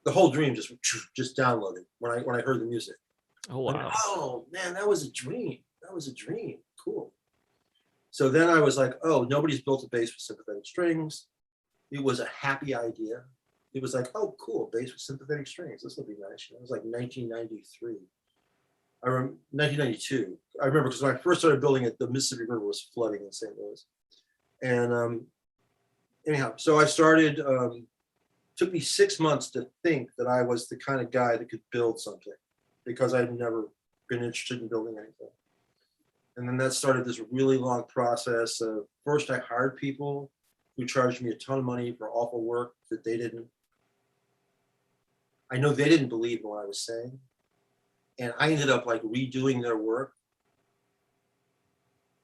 [SPEAKER 2] the whole dream just downloaded when I heard the music.
[SPEAKER 1] Oh wow!
[SPEAKER 2] Like, oh man, that was a dream. That was a dream. Cool. So then I was like, oh, nobody's built a bass with sympathetic strings. It was a happy idea. It was like, oh, cool, bass with sympathetic strings. This will be nice. It was like 1993. 1992. I remember because when I first started building it, the Mississippi River was flooding in St. Louis. And anyhow, so I started. Took me 6 months to think that I was the kind of guy that could build something, because I'd never been interested in building anything. And then that started this really long process of, first I hired people who charged me a ton of money for awful work that I know they didn't believe in what I was saying. And I ended up like redoing their work.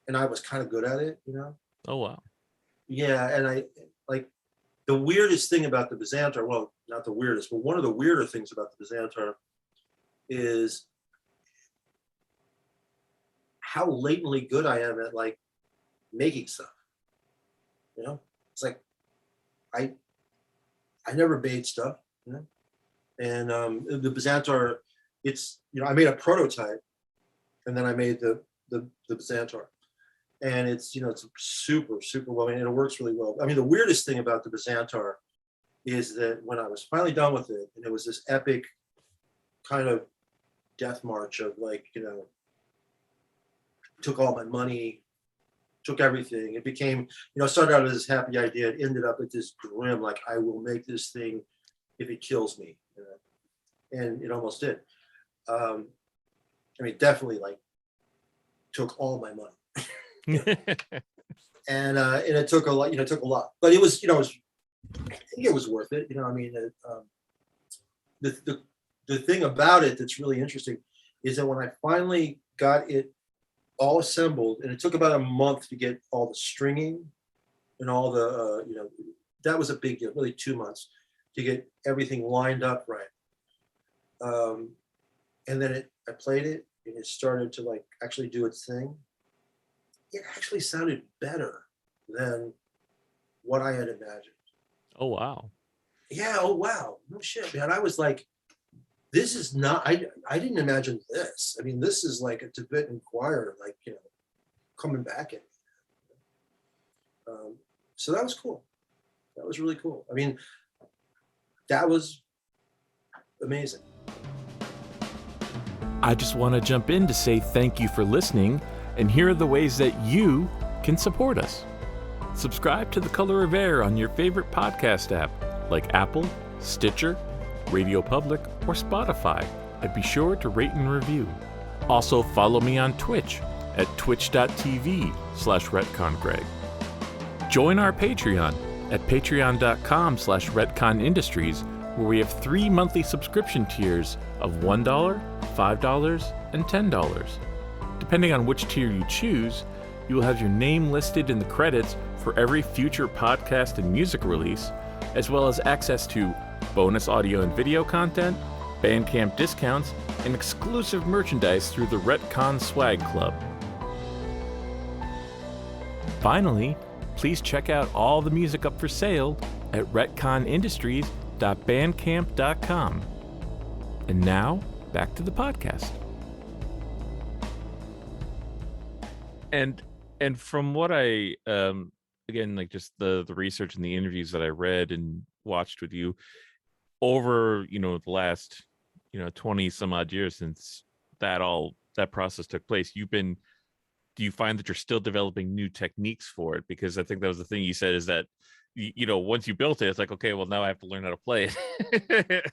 [SPEAKER 2] And I was kind of good at it,
[SPEAKER 1] Oh, wow.
[SPEAKER 2] Yeah. And the weirdest thing about the Bazantar, well, not the weirdest, but one of the weirder things about the Bazantar is how latently good I am at like making stuff. It's like I never made stuff, and the Bazantar, it's I made a prototype, and then I made the Bazantar, and it's it's super well, and it works really well. I mean, the weirdest thing about the Bazantar is that when I was finally done with it, and it was this epic kind of death march of like took all my money, took everything. It became, started out as this happy idea. It ended up at this grim, like, I will make this thing if it kills me. And it almost did. I mean, definitely like took all my money. And it took a lot, took a lot, but it was, I think it was worth it. I mean, the thing about it that's really interesting is that when I finally got it all assembled, and it took about a month to get all the stringing and all the, that was a big deal, really 2 months to get everything lined up right. And then I played it, and it started to like actually do its thing. It actually sounded better than what I had imagined.
[SPEAKER 1] Oh, wow.
[SPEAKER 2] Yeah. Oh, wow. No shit, man. I was like, this is not, I didn't imagine this. I mean, this is like a Tibetan choir, like, coming back at me. So that was cool. That was really cool. I mean, that was amazing.
[SPEAKER 1] I just want to jump in to say thank you for listening, and here are the ways that you can support us. Subscribe to The Color of Air on your favorite podcast app like Apple, Stitcher, Radio Public, or Spotify, and be sure to rate and review. Also follow me on Twitch at twitch.tv/retcongreg. Join our Patreon at patreon.com/Ret Con Industries, where we have 3 monthly subscription tiers of $1, $5, and $10. Depending on which tier you choose, You will have your name listed in the credits for every future podcast and music release, as well as access to bonus audio and video content, Bandcamp discounts, and exclusive merchandise through the Ret Con Swag Club. Finally, please check out all the music up for sale at retconindustries.bandcamp.com. And now, back to the podcast. And from what I again, like just the research and the interviews that I read and watched with you over, the last 20 some odd years since that process took place, do you find that you're still developing new techniques for it? Because I think that was the thing you said, is that once you built it, it's like, okay, well, now I have to learn how to play it.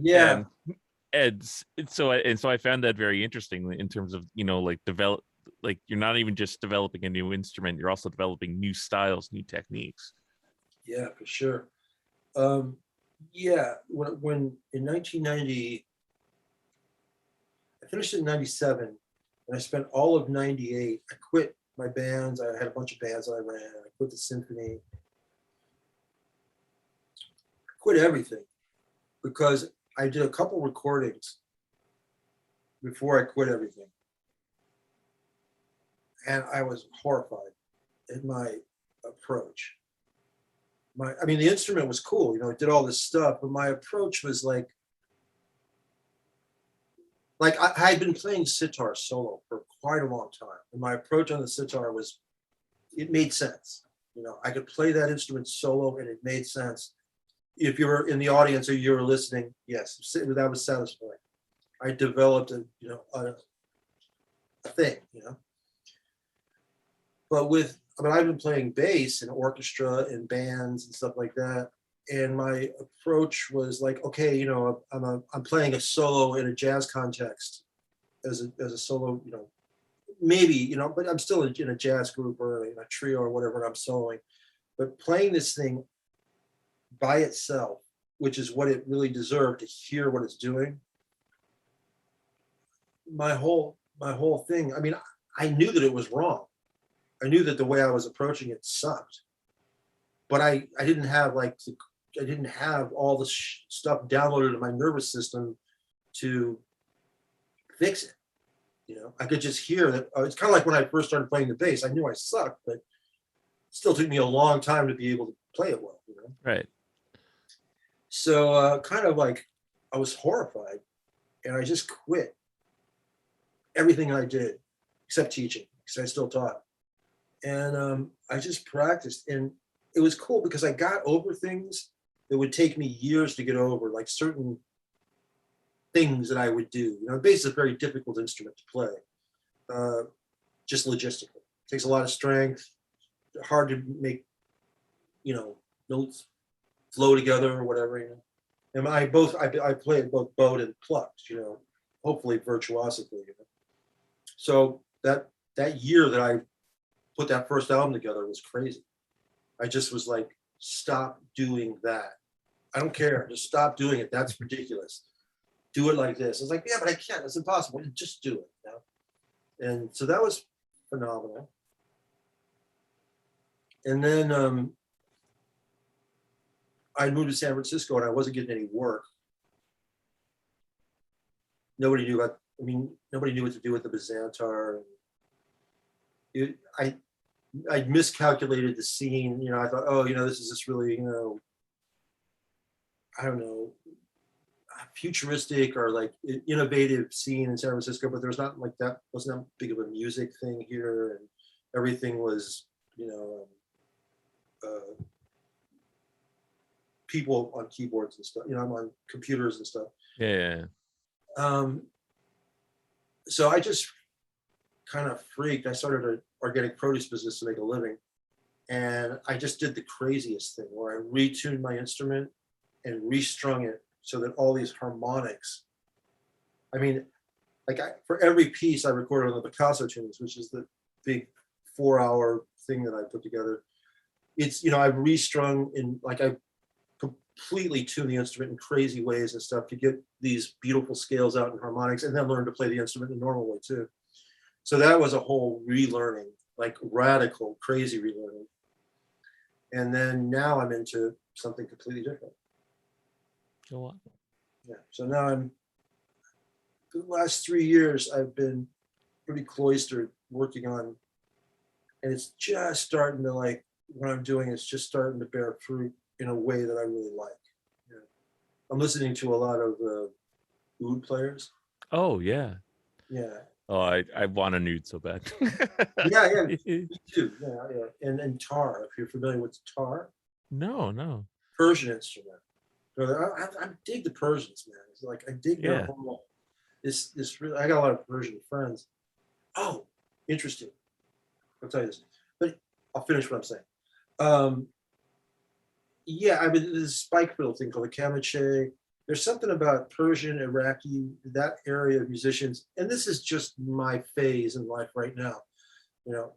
[SPEAKER 2] Yeah.
[SPEAKER 1] And so I found that very interesting in terms of like you're not even just developing a new instrument, you're also developing new styles, new techniques.
[SPEAKER 2] Yeah, for sure. Yeah, when in 1990, I finished in 97, and I spent all of 98. I quit my bands. I had a bunch of bands that I ran. I quit the symphony. I quit everything because I did a couple recordings before I quit everything. And I was horrified at my approach. The instrument was cool, it did all this stuff, but my approach was like I had been playing sitar solo for quite a long time. And my approach on the sitar it made sense. I could play that instrument solo and it made sense. If you were in the audience or you were listening, yes, that was satisfying. I developed a thing, But I've been playing bass in orchestra and bands and stuff like that. And my approach was like, okay, I'm playing a solo in a jazz context as a solo, maybe, but I'm still in a jazz group or in a trio or whatever, and I'm soloing. But playing this thing by itself, which is what it really deserved, to hear what it's doing. My whole thing, I knew that it was wrong. I knew that the way I was approaching it sucked, but I didn't have I didn't have all the stuff downloaded in my nervous system to fix it. I could just hear that. It's kind of like when I first started playing the bass. I knew I sucked, but it still took me a long time to be able to play it well.
[SPEAKER 1] Right.
[SPEAKER 2] So I was horrified, and I just quit everything I did except teaching, because I still taught. And I just practiced, and it was cool because I got over things that would take me years to get over, like certain things that I would do. Bass is a very difficult instrument to play, just logistically. It takes a lot of strength, hard to make, notes flow together or whatever. And I play both bowed and plucked, hopefully virtuosically. So that year that I put that first album together was crazy. I just was like, stop doing that. I don't care. Just stop doing it. That's ridiculous. Do it like this. I was like, yeah, but I can't. It's impossible. Just do it. And so that was phenomenal. And then I moved to San Francisco, and I wasn't getting any work. Nobody knew what to do with the Bazantar. I miscalculated the scene. I thought, this is just really, I don't know, futuristic or like innovative scene in San Francisco, but there's not like that, wasn't that big of a music thing here, and everything was, people on keyboards and stuff. I'm on computers and stuff.
[SPEAKER 1] Yeah.
[SPEAKER 2] So I just kind of freaked. I started an organic produce business to make a living, and I just did the craziest thing where I retuned my instrument and restrung it so that all these harmonics. For every piece I recorded on the Picasso tunes, which is the big 4-hour thing that I put together. It's I've restrung and I completely tune the instrument in crazy ways and stuff to get these beautiful scales out and harmonics, and then learn to play the instrument in a normal way too. So that was a whole relearning like radical, crazy relearning. And then now I'm into something completely different.
[SPEAKER 1] Go on.
[SPEAKER 2] Yeah. So now for the last 3 years, I've been pretty cloistered working on, and it's just starting to like, what I'm doing is just starting to bear fruit in a way that I really like. Yeah. I'm listening to a lot of oud players.
[SPEAKER 1] Oh yeah.
[SPEAKER 2] Yeah.
[SPEAKER 1] Oh, I want a nude so bad.
[SPEAKER 2] Yeah, me too. Yeah. And tar, if you're familiar with tar,
[SPEAKER 1] No.
[SPEAKER 2] Persian instrument. So I dig the Persians, man. It's like I dig their
[SPEAKER 1] Yeah.
[SPEAKER 2] whole this really. I got a lot of Persian friends. Oh, interesting. I'll tell you this, but I'll finish what I'm saying. Yeah, I mean, this spike fiddle thing called the Kameche. There's something about Persian, Iraqi, that area of musicians, and this is just my phase in life right now. You know,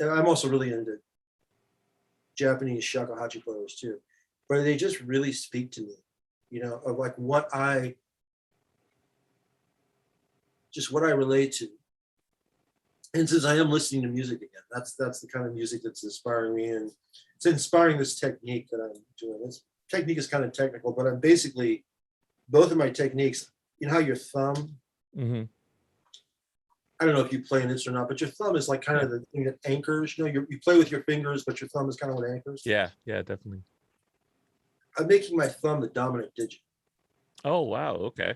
[SPEAKER 2] I'm also really into Japanese shakuhachi players too, but they just really speak to me, of like what I relate to. And since I am listening to music again, that's the kind of music that's inspiring me, and it's inspiring this technique that I'm doing. This technique is kind of technical, but I'm basically both of my techniques. You know how your thumb,
[SPEAKER 1] Mm-hmm.
[SPEAKER 2] I don't know if you play an instrument or not, but your thumb is like kind of the thing that anchors. You play with your fingers, but your thumb is kind of what anchors.
[SPEAKER 1] Yeah, definitely.
[SPEAKER 2] I'm making my thumb the dominant digit.
[SPEAKER 1] Oh wow, okay.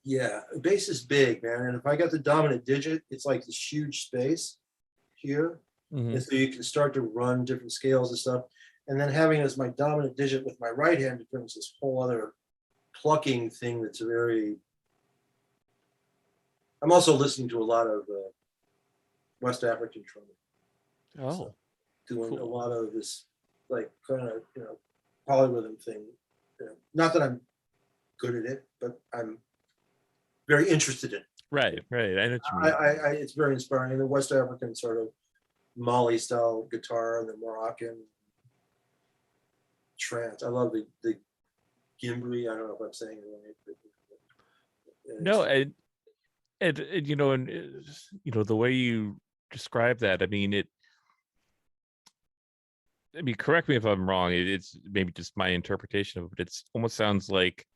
[SPEAKER 2] Yeah, bass is big, man. And if I got the dominant digit, it's like this huge space here.
[SPEAKER 1] Mm-hmm.
[SPEAKER 2] And so you can start to run different scales and stuff. And then having as my dominant digit with my right hand becomes this whole other plucking thing that's very. I'm also listening to a lot of West African drumming.
[SPEAKER 1] Oh,
[SPEAKER 2] so doing
[SPEAKER 1] cool.
[SPEAKER 2] a lot of this, like, kind of, polyrhythm thing. Not that I'm good at it, but I'm very interested in it.
[SPEAKER 1] Right. I know what you mean.
[SPEAKER 2] It's very inspiring. And the West African sort of Mali style guitar and the Moroccan trance. I love the gimbri. I don't know if I'm saying it right.
[SPEAKER 1] No, and the way you describe that, I mean, correct me if I'm wrong. It's maybe just my interpretation of it, but it almost sounds like,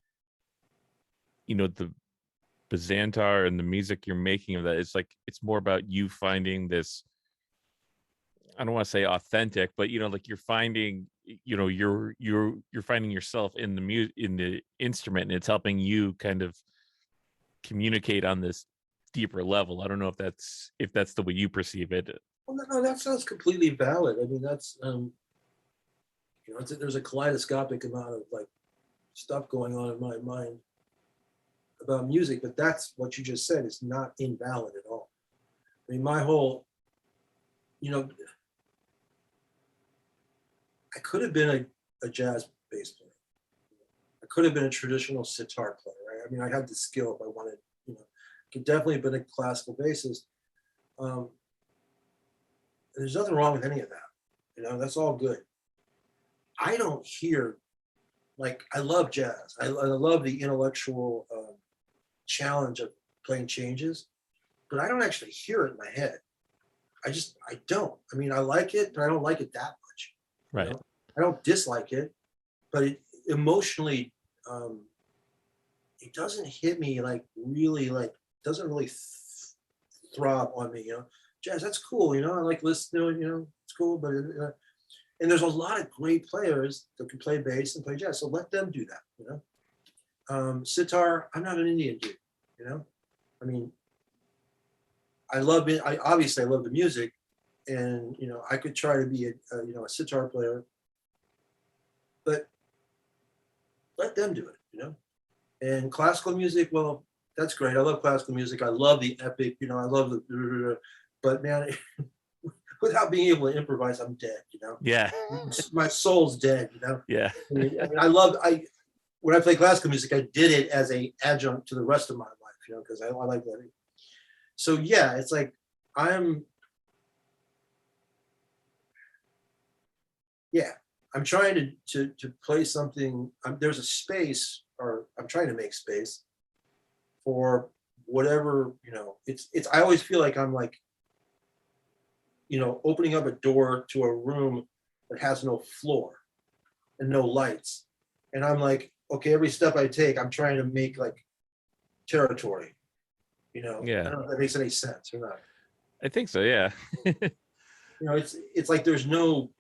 [SPEAKER 1] the Bazantar and the music you're making of that. It's like, it's more about you finding this, I don't want to say authentic, but like you're finding, you're finding yourself in the instrument, and it's helping you kind of communicate on this deeper level. I don't know if that's the way you perceive it.
[SPEAKER 2] Well, no, that sounds completely valid. I mean, that's there's a kaleidoscopic amount of like stuff going on in my mind about music, but that's what you just said is not invalid at all. I mean, my whole, I could have been a jazz bass player. I could have been a traditional sitar player, right? I mean, I had the skill if I wanted, could definitely have been a classical bassist. There's nothing wrong with any of that. That's all good. I don't hear, like, I love jazz. I love the intellectual challenge of playing changes, but I don't actually hear it in my head. I don't. I mean, I like it, but I don't like it that much.
[SPEAKER 1] Right.
[SPEAKER 2] I don't dislike it, but it emotionally, it doesn't hit me like really, like, doesn't really throb on me. Jazz, that's cool. I like listening to it. It's cool, but and there's a lot of great players that can play bass and play jazz, so let them do that. Sitar, I'm not an Indian dude. I mean, I love it. Obviously I love the music, and I could try to be a sitar player, but let them do it. And classical music, well, that's great. I love classical music. I love the epic. I love but man, without being able to improvise, I'm dead.
[SPEAKER 1] Yeah.
[SPEAKER 2] My soul's dead.
[SPEAKER 1] Yeah.
[SPEAKER 2] I mean, when I play classical music, I did it as a adjunct to the rest of my life. Because I like that. So yeah, it's like I'm trying to play something. There's a space, or I'm trying to make space for whatever. It's. I always feel like I'm like opening up a door to a room that has no floor and no lights. And I'm like, okay, every step I take, I'm trying to make like territory. I
[SPEAKER 1] Yeah,
[SPEAKER 2] don't know if that makes any sense or not.
[SPEAKER 1] I think so. Yeah.
[SPEAKER 2] It's like there's no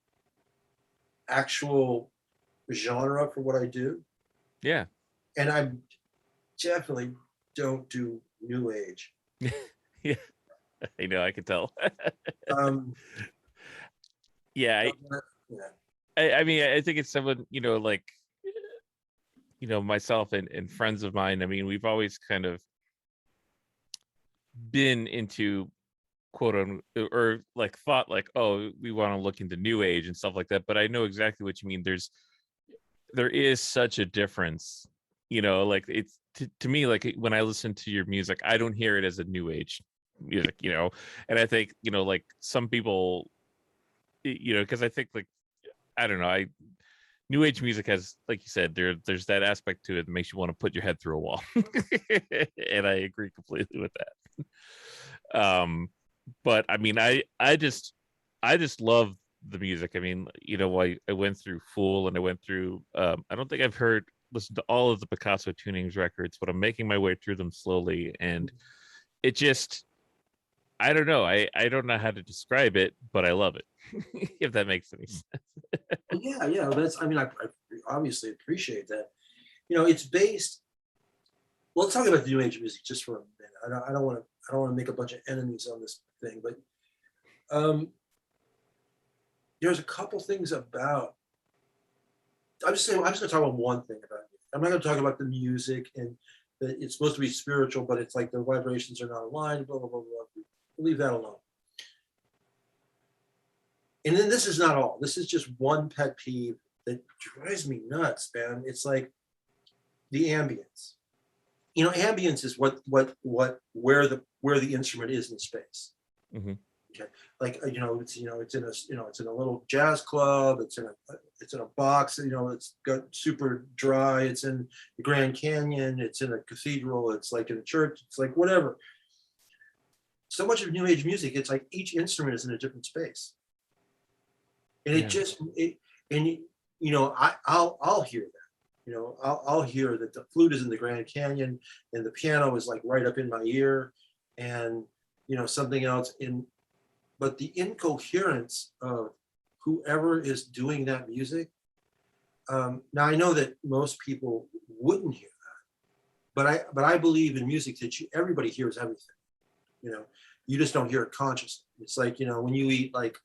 [SPEAKER 2] actual genre for what I do.
[SPEAKER 1] Yeah.
[SPEAKER 2] And I definitely don't do new age.
[SPEAKER 1] Yeah. I know. I can tell.
[SPEAKER 2] Um,
[SPEAKER 1] Yeah.
[SPEAKER 2] yeah.
[SPEAKER 1] I mean, I think it's someone, like, myself and friends of mine. I mean, we've always kind of been into quote on or like thought like, oh, we want to look into new age and stuff like that. But I know exactly what you mean. There is such a difference, like it's to me, like when I listen to your music, I don't hear it as a new age music, and I think, like some people, because I think like, I don't know, new age music has, like you said, there's that aspect to it that makes you want to put your head through a wall. And I agree completely with that. But I mean, I just love the music. I mean, I went through Fool, and I went through I don't think I've listened to all of the Picasso tunings records, but I'm making my way through them slowly, and it just, I don't know, I don't know how to describe it, but I love it. If that makes any sense.
[SPEAKER 2] Well, yeah. I obviously appreciate that. It's based. Well, let's talk about the new age music just for a minute. I don't want to make a bunch of enemies on this thing, but there's a couple things about. I'm just going to talk about one thing about it. I'm not going to talk about the music and that it's supposed to be spiritual, but it's like the vibrations are not aligned. Blah blah blah blah. Leave that alone. And then this is not all. This is just one pet peeve that drives me nuts, man. It's like the ambience. Ambience is where the instrument is in space.
[SPEAKER 1] Mm-hmm.
[SPEAKER 2] Okay, like it's in a little jazz club. It's in a box. It's got super dry. It's in the Grand Canyon. It's in a cathedral. It's like in a church. It's like whatever. So much of new age music, it's like each instrument is in a different space, and I'll hear that. I'll hear that the flute is in the Grand Canyon and the piano is like right up in my ear, and something else but the incoherence of whoever is doing that music. Now I know that most people wouldn't hear that, but I believe in music that everybody hears everything. You just don't hear it consciously. It's like when you eat like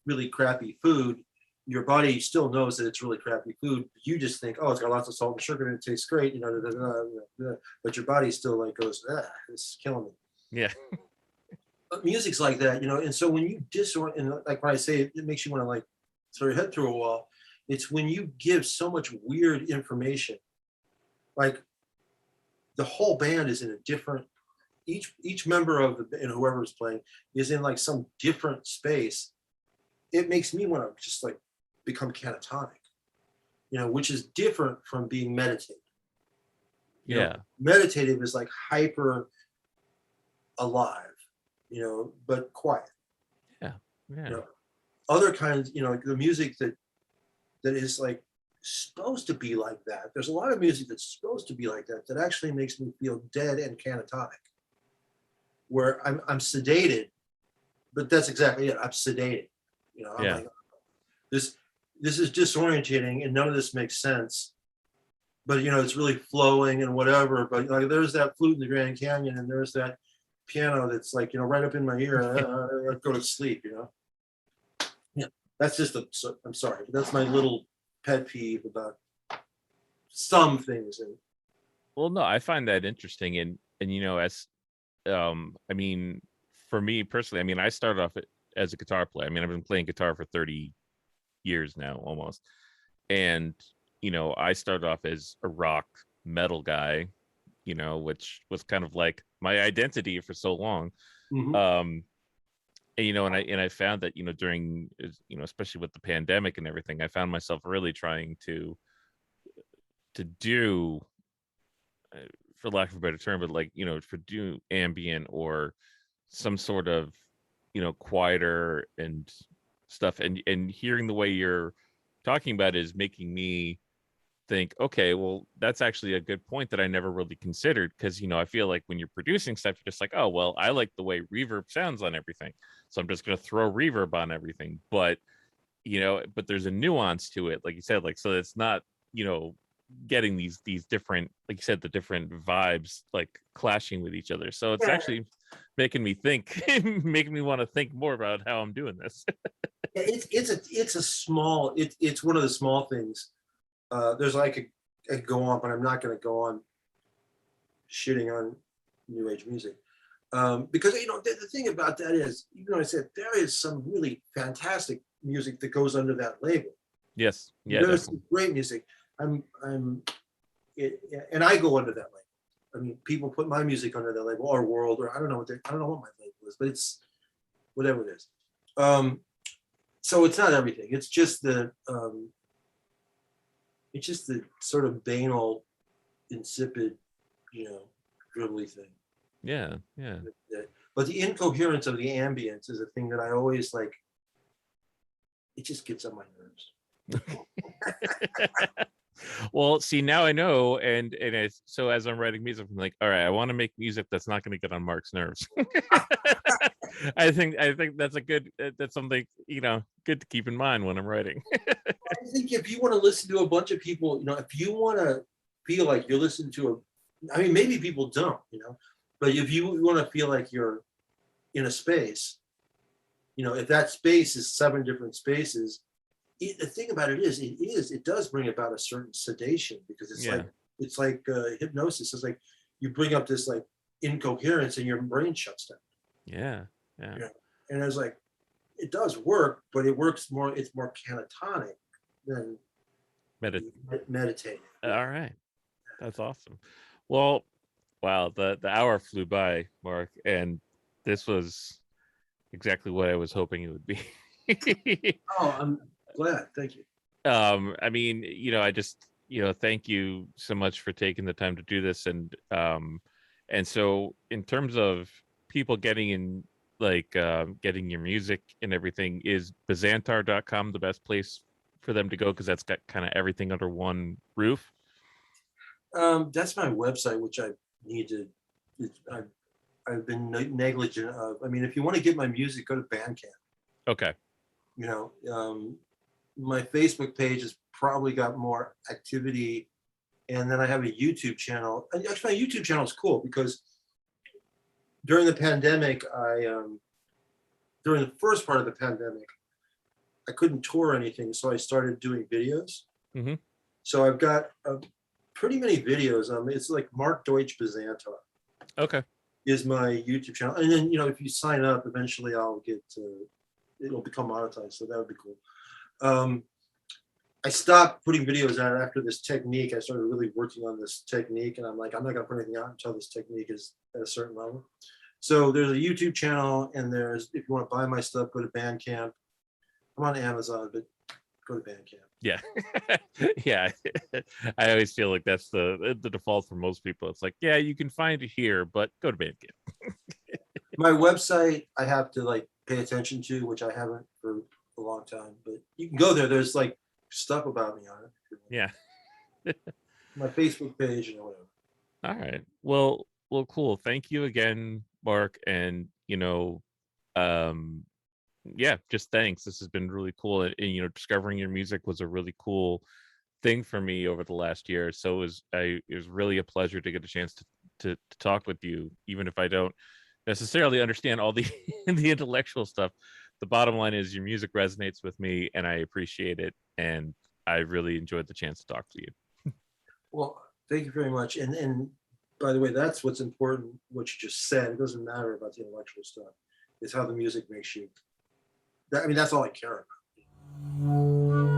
[SPEAKER 2] really crappy food, your body still knows that it's really crappy food. You just think, oh, it's got lots of salt and sugar and it tastes great, but your body still like goes, this is killing me.
[SPEAKER 1] Yeah.
[SPEAKER 2] But music's like that, and so when you and like when I say it makes you want to like throw your head through a wall, it's when you give so much weird information. Like the whole band is in a different, each member of whoever's playing is in like some different space. It makes me want to just like become catatonic, which is different from being meditative.
[SPEAKER 1] Yeah.
[SPEAKER 2] Meditative is like hyper alive, but quiet.
[SPEAKER 1] Yeah. Yeah.
[SPEAKER 2] Other kinds, like the music that is like supposed to be like that. There's a lot of music that's supposed to be like that actually makes me feel dead and catatonic, where I'm sedated, but that's exactly it. I'm sedated. I'm like, this is disorientating and none of this makes sense. But it's really flowing and whatever. But like there's that flute in the Grand Canyon and there's that piano that's like right up in my ear. I go to sleep. Yeah, that's just I'm sorry. That's my little pet peeve about some things.
[SPEAKER 1] Well, no, I find that interesting, and as I mean, for me personally, I mean, I started off as a guitar player. I mean, I've been playing guitar for 30 years now almost, and I started off as a rock metal guy, which was kind of like my identity for so long.
[SPEAKER 2] Mm-hmm.
[SPEAKER 1] And I found that during especially with the pandemic and everything, I found myself really trying to do, for lack of a better term, but like for do ambient or some sort of quieter and stuff, and hearing the way you're talking about it is making me think, okay, well, that's actually a good point that I never really considered, because I feel like when you're producing stuff, you're just like, oh well, I like the way reverb sounds on everything, so I'm just going to throw reverb on everything. But but there's a nuance to it, like you said, like, so it's not getting these different, like you said, the different vibes like clashing with each other. So it's
[SPEAKER 2] Yeah,
[SPEAKER 1] actually making me think, making me want to think more about how I'm doing this.
[SPEAKER 2] it's a small, it's one of the small things. There's like I could go on, but I'm not going to go on shitting on new age music, because the thing about that is, even though I said there is some really fantastic music that goes under that label.
[SPEAKER 1] Yes, yeah,
[SPEAKER 2] There's
[SPEAKER 1] definitely.
[SPEAKER 2] great music. I'm and I go under that label. I mean, people put my music under that label, or world, or I don't know what my label is, but it's whatever it is. So it's not everything. It's just the sort of banal, insipid, dribbly thing.
[SPEAKER 1] Yeah, yeah.
[SPEAKER 2] But the incoherence of the ambience is a thing that I always like. It just gets on my nerves.
[SPEAKER 1] Well, see, now I know, and so as I'm writing music, I'm like, all right, I want to make music that's not going to get on Mark's nerves. I think that's that's something good to keep in mind when I'm writing.
[SPEAKER 2] I think if you want to listen to a bunch of people, if you want to feel like you're listening to I mean, maybe people don't, but if you want to feel like you're in a space, if that space is 7 different spaces, the thing about it is, it does bring about a certain sedation, because it's like hypnosis. It's like you bring up this like incoherence and your brain shuts down.
[SPEAKER 1] Yeah.
[SPEAKER 2] And it's like, it does work, but it works more. It's more catatonic than meditating.
[SPEAKER 1] All right, that's awesome. Well, wow, the hour flew by, Mark, and this was exactly what I was hoping it would be.
[SPEAKER 2] Oh, I'm glad. Thank you.
[SPEAKER 1] I mean, I just, thank you so much for taking the time to do this. And so in terms of people getting in, like, getting your music and everything, is Bazantar.com the best place for them to go? Because that's got kind of everything under one roof.
[SPEAKER 2] That's my website, which I need to. I've been negligent of. I mean, if you want to get my music, go to Bandcamp.
[SPEAKER 1] Okay.
[SPEAKER 2] My Facebook page has probably got more activity, and then I have a YouTube channel. And actually, my YouTube channel is cool because during the pandemic, during the first part of the pandemic, I couldn't tour anything, so I started doing videos.
[SPEAKER 1] Mm-hmm.
[SPEAKER 2] So I've got pretty many videos. It's like Mark Deutsch Bazantar.
[SPEAKER 1] Okay.
[SPEAKER 2] Is my YouTube channel, and then if you sign up, eventually I'll get it'll become monetized, so that would be cool. I stopped putting videos out after this technique. I started really working on this technique, and I'm like, I'm not going to put anything out until this technique is at a certain level. So there's a YouTube channel, and if you want to buy my stuff, go to Bandcamp. I'm on Amazon, but go to Bandcamp.
[SPEAKER 1] Yeah. Yeah. I always feel like that's the default for most people. It's like, yeah, you can find it here, but go to Bandcamp.
[SPEAKER 2] My website, I have to like pay attention to, which I haven't for a long time, but you can go there. There's like stuff about me on it.
[SPEAKER 1] Yeah.
[SPEAKER 2] My Facebook page and whatever.
[SPEAKER 1] All right. Well, cool. Thank you again, Mark. And, yeah, just thanks. This has been really cool. And discovering your music was a really cool thing for me over the last year. So it was really a pleasure to get a chance to talk with you, even if I don't necessarily understand all the the intellectual stuff. The bottom line is your music resonates with me, and I appreciate it. And I really enjoyed the chance to talk to you.
[SPEAKER 2] Well, thank you very much. And by the way, that's what's important, what you just said. It doesn't matter about the intellectual stuff. It's how the music makes you. I mean, that's all I care about.